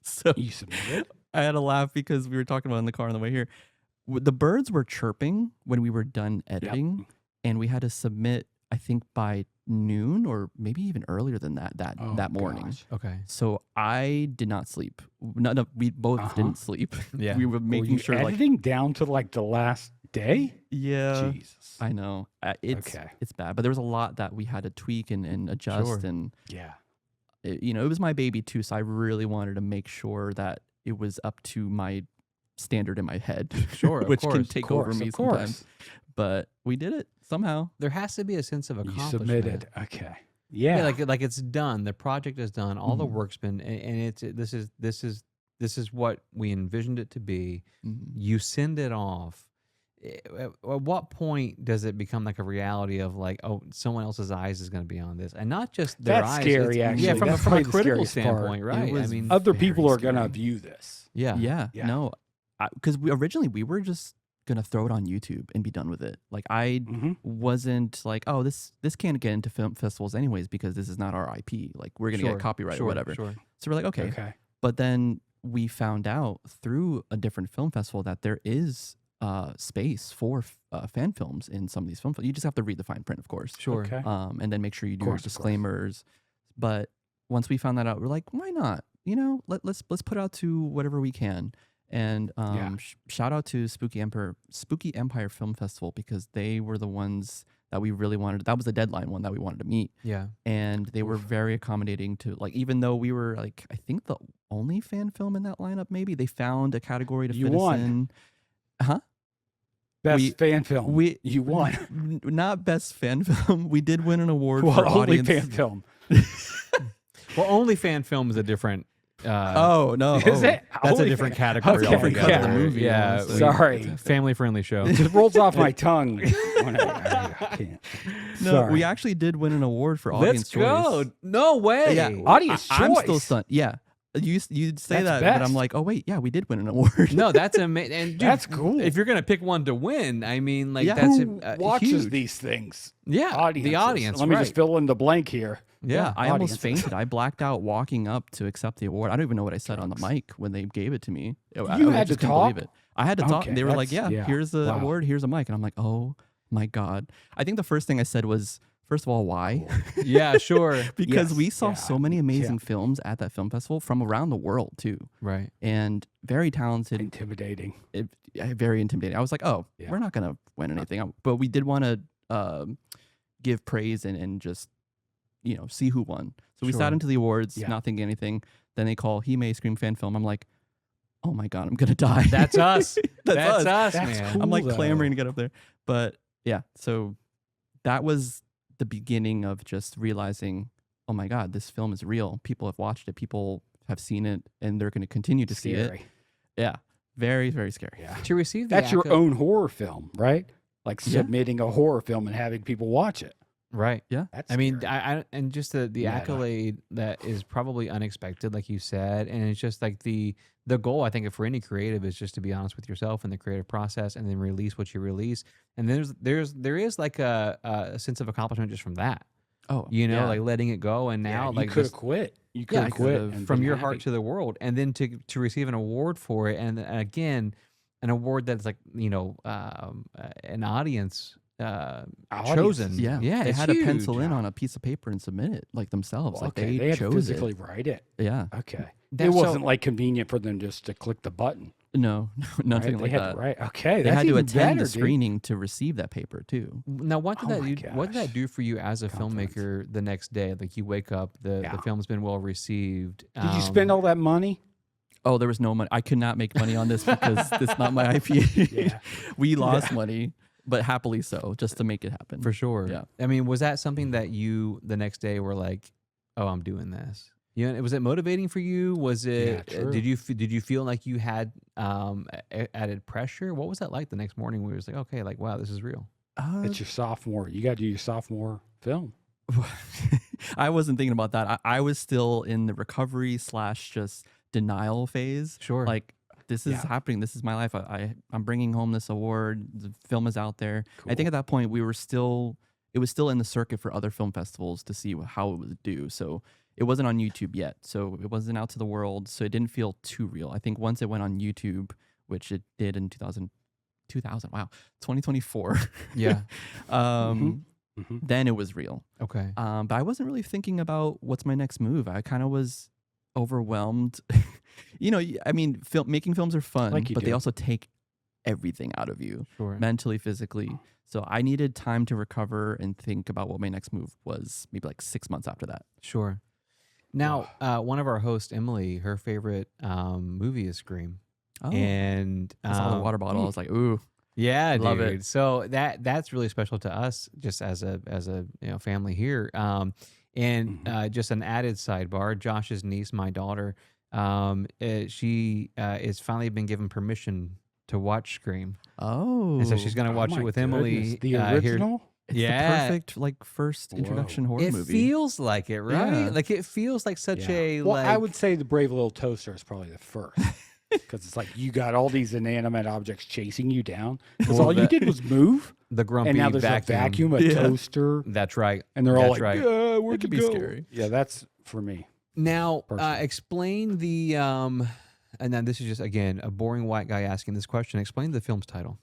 So You submitted? I had a laugh because we were talking about it in the car on the way here. The birds were chirping when we were done editing, and we had to submit, I think, by noon or maybe even earlier than that Oh, that morning. gosh. So I did not sleep. No, we both Uh-huh. didn't sleep. Yeah. We were Were making you sure, like, editing down to like the last day? yeah, Jesus. I know. It's Okay. it's bad, but there was a lot that we had to tweak and adjust, Sure. and Yeah. it was my baby too, so I really wanted to make sure that it was up to my standard in my head. Sure, of which can course, take Of over course, me of course. sometimes. But we did it somehow. There has to be a sense of You accomplishment. submitted. Okay. Yeah. like it's done. The project is done. All the Mhm. work's been, and this is what we envisioned it to be. Mhm. You send it off. At what point does it become like a reality of like, oh, someone else's eyes is going to be on this, and not just their That's eyes? scary, Yeah, actually. from That's a probably the critical scariest part. standpoint, right? I was mean, Other very people are going to scary. view this. yeah, Yeah, Yeah. no, because originally we were just gonna throw it on YouTube and be done with it. Like I Mm-hmm. wasn't like, oh, this can't get into film festivals anyways because this is not our IP. Like we're gonna Sure, get copyright sure, or whatever. Sure. So we're like, okay. Okay. But then we found out through a different film festival that there is space for fan films in some of these film. You just have to read the fine print, of course. Sure. Okay. And then make sure you do course, your of course. disclaimers. But once we found that out, we're like, why not? Let's put out to whatever we can. And Yeah. shout out to Spooky Empire Film Festival, because they were the ones that we really wanted. That was the deadline one that we wanted to meet. Yeah. And they were very accommodating to, like, even though we were like, I think the only fan film in that lineup, maybe they found a category to You fit us won. in. Huh? Best fan film. You won. Not best fan film. We did win an award Well, for only audience. fan film. Well, only fan film is a different. Oh no! Is it? That's Only a different fan- category. Okay, altogether. yeah. The movie, Yeah. honestly. Sorry. Family friendly show. It rolls off my tongue. I can't. No, Sorry. we actually did win an award for audience choice. No way. Yeah, Audience I'm still choice. stunned. Yeah, you say That's that, but I'm best. like, oh wait, yeah, we did win an award. No, that's amazing. And dude, That's cool. If you're gonna pick one to win, I mean, like Yeah. that's Who watches huge. these things? Yeah, Audiences. the audience. Let me right. just fill in the blank here. Yeah, I almost audiences. fainted. I blacked out walking up to accept the award. I don't even know what I said on the mic when they gave it to me. I had just to couldn't believe talk? it. I had to talk. Okay, They were like, that's- yeah, yeah. here's the Wow. award, here's a mic. And I'm like, oh my God. I think the first thing I said was, first of all, why? yeah, sure. Because Yes, we saw yeah, so many amazing films at that film festival from around the world too. Right. And very talented, Intimidating. very intimidating. I was like, oh, Yeah. we're not going to win anything. But we did want to give praise and just, see who won. So we Sure. sat into the awards, Yeah. not thinking anything. Then they call He May Scream fan film. I'm like, oh my God, I'm going to die. That's us. That's us. That's man. cool. I'm like though. clamoring to get up there. But yeah, so that was the beginning of just realizing, oh my God, this film is real. People have watched it. People have seen it, and they're going to continue to see it. Scary. Yeah. Very, very scary. Yeah. To receive the That's your acco- own horror film, right? Like Yeah. submitting a horror film and having people watch it. Right. Yeah. That's I mean, scary. I and just the Meta. accolade that is probably unexpected, like you said, and it's just like the goal. I think for any creative is just to be honest with yourself in the creative process, and then release what you release. And there is like a sense of accomplishment just from that, Oh, you know, yeah. like letting it go, and now you like could this- have quit. You could Yeah, have I quit could've. and from been your happy. heart to the world, and then to receive an award for it, and again, an award that's like an audience chosen. Yeah. yeah, They it's had to pencil huge. in on a piece of paper and submit it like themselves. Like Okay, they had to chose physically it. write it. Yeah. Okay. That's it so- wasn't like convenient for them just to click the button. No, nothing right? like they had that. To write. Okay, They that's had to even attend better, the dude. screening to receive that paper too. Now, what did Oh that my do? What did that gosh. do for you as a Confidence. filmmaker the next day? Like you wake up, the Yeah. film's been well received. Did you spend all that money? Oh, there was no money. I could not make money on this because it's not my IP. Yeah. We lost money, but happily so, just to make it happen. for sure? Yeah. I mean, was that something that you the next day were like, "Oh, I'm doing this"? You know, was it motivating for you? Was it? Yeah, true. Did you feel like you had added pressure? What was that like the next morning? Where it was like, okay, like wow, this is real. It's your sophomore. You got to do your sophomore film. I wasn't thinking about that. I was still in the recovery / just denial phase. Sure. Like this is Yeah. happening. This is my life. I'm bringing home this award. The film is out there. I think Cool. at that point it was still in the circuit for other film festivals to see how it would do. So it wasn't on YouTube yet. So it wasn't out to the world. So it didn't feel too real. I think once it went on YouTube, which it did in 2000, wow, 2024. Yeah. Mhm. Then it was real. Okay. But I wasn't really thinking about what's my next move. I kind of was overwhelmed. I mean, making films are fun, Like you but they do. also take everything out of you, Sure. mentally, physically. So I needed time to recover and think about what my next move was, maybe like 6 months after that. Sure. Now, one of our hosts, Emily, her favorite movie is Scream, Oh, and I saw the water bottle. I was like, ooh. Yeah, Love dude. it. So that's really special to us, just as a family here. And just an added sidebar: Josh's niece, my daughter, she is finally been given permission to watch Scream, Oh. and so she's gonna watch Oh it my with goodness. Emily. The here. original? It's Yeah. the perfect like first introduction horror It movie. feels like it, right? Yeah. Like it feels like such Yeah. a Well, like. I would say the Brave Little Toaster is probably the first. Because it's like you got all these inanimate objects chasing you down. Because Well, all you that- did was move, the grumpy and now there's vacuum. a vacuum, a Yeah. toaster, That's right. and they're all That's like, right. where'd It could you be go?" scary. Yeah, that's for me. Now, Personally. explain the and then this is just again a boring white guy asking this question. Explain the film's title.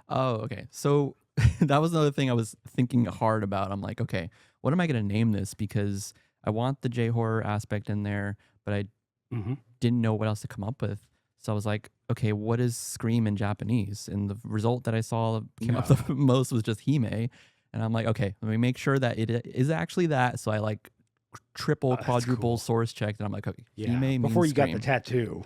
Oh, okay. So that was another thing I was thinking hard about. I'm like, okay, what am I going to name this? Because I want the J horror aspect in there, but I Mhm. didn't know what else to come up with. So I was like, okay, what is Scream in Japanese? And the result that I saw came up the most was just Hime. And I'm like, okay, let me make sure that it is actually that. So I like triple, quadruple cool. source checked, and I'm like, okay, Yeah. Hime means Before you got Scream. the tattoo.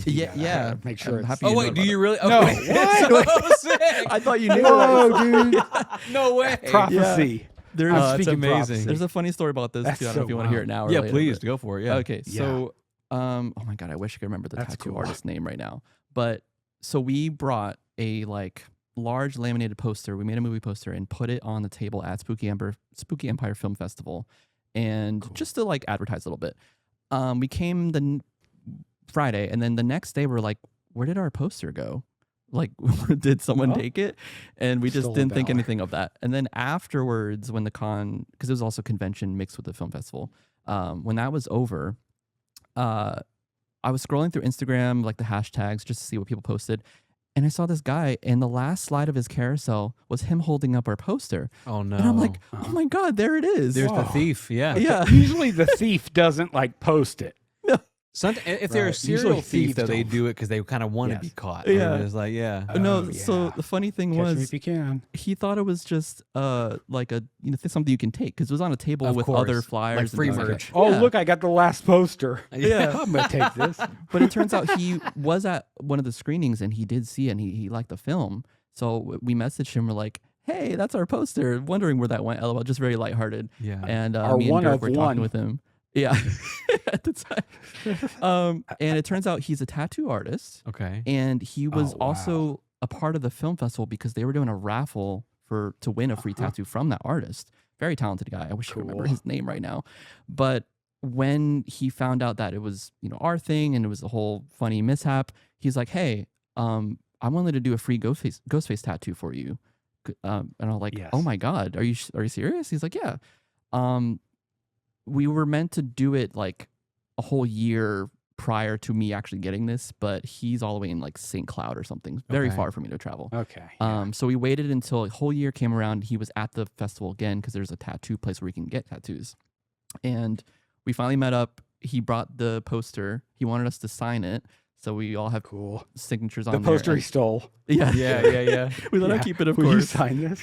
Yeah. Make sure I'm it's- happy Oh you know wait, do about you it. really? No, Okay. what? So sick. I thought you knew. Whoa, dude. No way. Prophecy. There's, I'm that's speaking amazing. prophecy. there's a funny story about this That's too. I don't know so if you want to hear it now. Or Yeah, later, please but- go for it. Yeah. Okay, Yeah. so oh my god, I wish I could remember the That's tattoo cool. artist name right now. But so we brought a like large laminated poster. We made a movie poster and put it on the table at Spooky Empire Film Festival, and just to like advertise a little bit. We came Friday, and then the next day we're like, where did our poster go? Like, did someone Oh. take it? And we just Stolen didn't think valor. anything of that. And then afterwards, when the con, because it was also convention mixed with the film festival, when that was over, I was scrolling through Instagram, like the hashtags, just to see what people posted. And I saw this guy, and the last slide of his carousel was him holding up our poster. Oh no. And I'm like, oh my God, there it is. there's the Whoa. thief. Yeah. Yeah. Usually the thief doesn't like post it. If they're a Right. serial Usually thief, thieves though, they don't. do it because they kind of want to Yes. be caught. Yeah. It's like, yeah. No, Oh, so yeah. the funny thing Catch me was, if you can. he thought it was just like a something you can take because it was on a table Of with course. other Like flyers, and free things like merch. that. Oh, Yeah. look, I got the last poster. Yeah. I'm going to take this. But it turns out he was at one of the screenings and he did see it and he liked the film. So we messaged him. We're like, hey, that's our poster. Wondering where that went. LOL, just very lighthearted. Yeah. And Our me and one Dirk of were one. talking with him. Yeah, at the time. And it turns out he's a tattoo artist. Okay. And he was Oh, wow. also a part of the film festival because they were doing a raffle to win a free tattoo from that artist. Very talented guy. I wish I could remember Cool. his name right now. But when he found out that it was, our thing and it was a whole funny mishap, he's like, hey, I'm willing to do a free Ghostface tattoo for you. And I'm like, Yes. oh my God, are you serious? He's like, yeah. We were meant to do it like a whole year prior to me actually getting this, but he's all the way in like St. Cloud or something, very Okay. far for me to travel. Okay. So we waited until a whole year came around. He was at the festival again because there's a tattoo place where you can get tattoos. And we finally met up. He brought the poster. He wanted us to sign it. So we all have Cool. signatures The on there. poster he and- stole. Yeah. Yeah. We let Yeah. him keep it, of Will you course. sign this?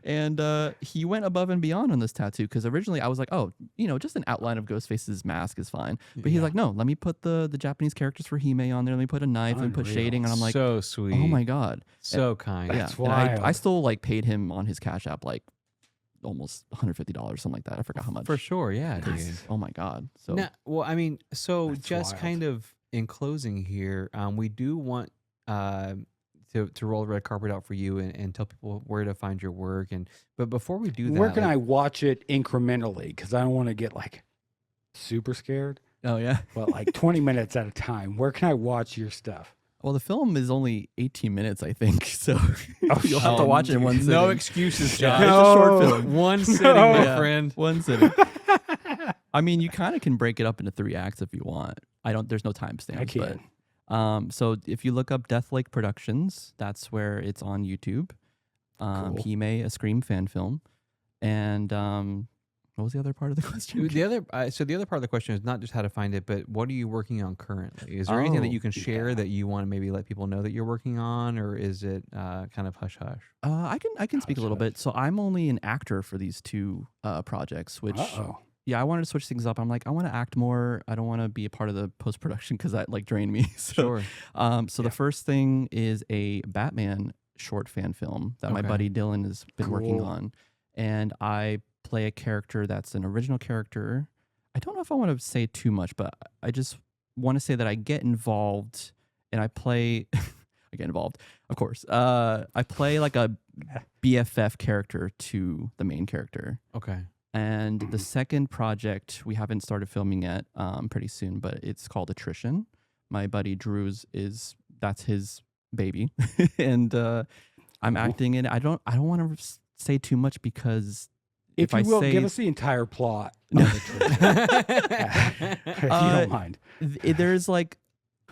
And he went above and beyond on this tattoo because originally I was like, oh, just an outline of Ghostface's mask is fine. But he's Yeah. like, no, let me put the Japanese characters for Hime on there. Let me put a knife and put Unreal. shading. And I'm like, so sweet. oh my God. So kind. Yeah. That's And I wild. still like paid him on his Cash App like almost $150, something like that. I forgot how much. For sure. Yeah. Dude. It's- Oh my God. So Now, well, I mean, so That's just wild. kind of in closing here, we do want to roll the red carpet out for you and tell people where to find your work. But before we do that, Where can like- I watch it incrementally? Because I don't want to get like super scared, oh yeah. but like 20 minutes at a time. Where can I watch your stuff? Well, the film is only 18 minutes, I think. So Oh, you'll have to shit. watch it in one sitting. No excuses, Yeah, Josh. it's a short No. film. One sitting, No. my Yeah. friend. One sitting. I mean, you kind of can break it up into 3 acts if you want. There's no timestamps. I can. But, so if you look up Death Lake Productions, that's where it's on YouTube. Cool. He made a Scream fan film. And what was the other part of the question? The other part of the question is not just how to find it, but what are you working on currently? Is there anything that Oh, you can share yeah. that you want to maybe let people know that you're working on, or is it kind of hush hush? I can speak a little Hush, bit. So I'm only an actor for these 2 projects, which Uh-oh. yeah, I wanted to switch things up. I'm like, I want to act more. I don't want to be a part of the post production because that like drained me. So, Sure. so Yeah. the first thing is a Batman short fan film that my Okay. buddy Dylan has been working Cool. on, and I play a character that's an original character. I don't know if I want to say too much, but I just want to say that I get involved and I play. I get involved, of course. I play like a BFF character to the main character. Okay. And the second project we haven't started filming yet, pretty soon, but it's called Attrition. My buddy Drew's that's his baby, and I'm Cool. acting in it. I don't want to say too much because If I you will, say give us the entire plot. No. Of the trailer. If you don't mind. there's like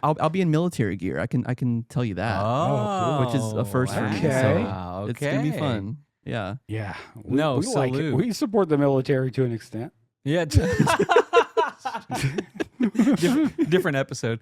I'll be in military gear. I can tell you that. Oh, Which is a first for me, so wow, It's gonna be okay. fun. Yeah. Yeah. No, we like it. salute. We support the military to an extent. Yeah. different episode.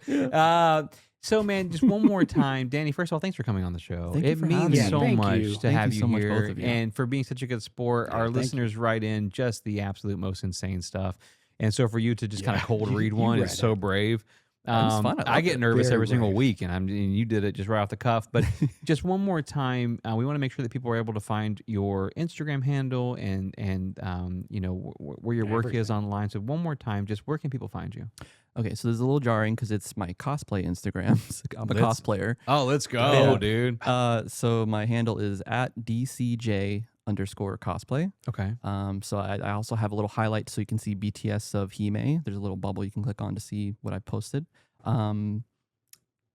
So, man, just one more time, Danny. First of all, thanks for coming on the show. Thank you It for having means me. so Thank much you. to Thank have you you so much, here, both of you. and for being such a good sport. Our thank you. listeners write in just the absolute most insane stuff, and so for you to just kind of Yeah, cold read you one read is so it. brave. It's fun. I I love get it. nervous Very every single brave. week, and you did it just right off the cuff. But just one more time, we want to make sure that people are able to find your Instagram handle and you know where your work is online. So one more time, just where can people find you? Okay, so this is a little jarring because it's my cosplay Instagram. I'm a Let's- cosplayer. Oh, let's go, Yeah. dude. So my handle is at DCJ_cosplay. Okay. So I also have a little highlight so you can see BTS of Hime. There's a little bubble you can click on to see what I posted.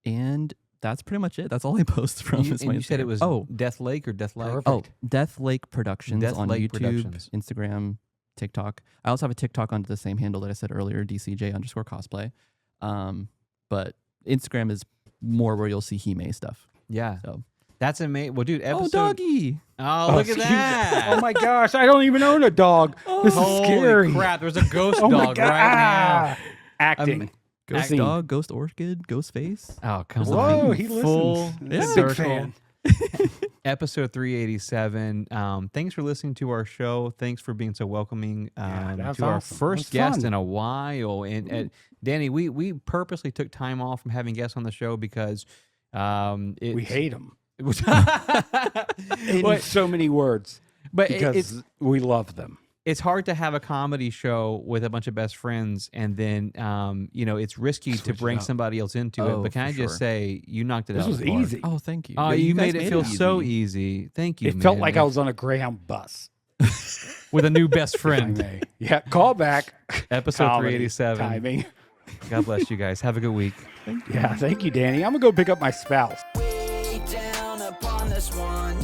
And that's pretty much it. That's all I post from. You, is and my you said it Instagram. was Death Lake or Death Lake? Perfect. Oh, Death Lake Productions Death on Lake YouTube, Productions. Instagram, TikTok. I also have a TikTok under the same handle that I said earlier, DCJ_cosplay. But Instagram is more where you'll see Hime stuff. Yeah. So That's amazing. Well, dude, episode. oh, doggy! Oh, look at excuse- that. Oh my gosh, I don't even own a dog. This is Holy scary. crap. There's a ghost Oh my dog god. right Acting. Ghost Acting. dog, ghost orchid, ghost face. now. Oh, come Whoa, on. he Full listens. Yeah. He's a big circle. fan. Episode 387. Thanks for listening to our show. Thanks for being so welcoming Yeah, that was to our awesome. That first was guest fun. in a while. And Danny, we purposely took time off from having guests on the show because We hate him it was in But- so many words but because it's we love them. it's hard to have a comedy show with a bunch of best friends and then you know it's risky to Switch it bring up. somebody else into it. Oh, But can for I just sure. say you knocked it This out was of the park. easy. Oh, thank you. Oh, Yeah, you guys made it feel easy. so easy. Thank you. It felt man. like I was on a Greyhound bus. with a new best if I friend. may. Yeah, call back. Episode Comedy 387. timing. God bless you guys. Have a good week. Yeah, thank you, Danny. I'm gonna go pick up my spouse. Way down upon this one.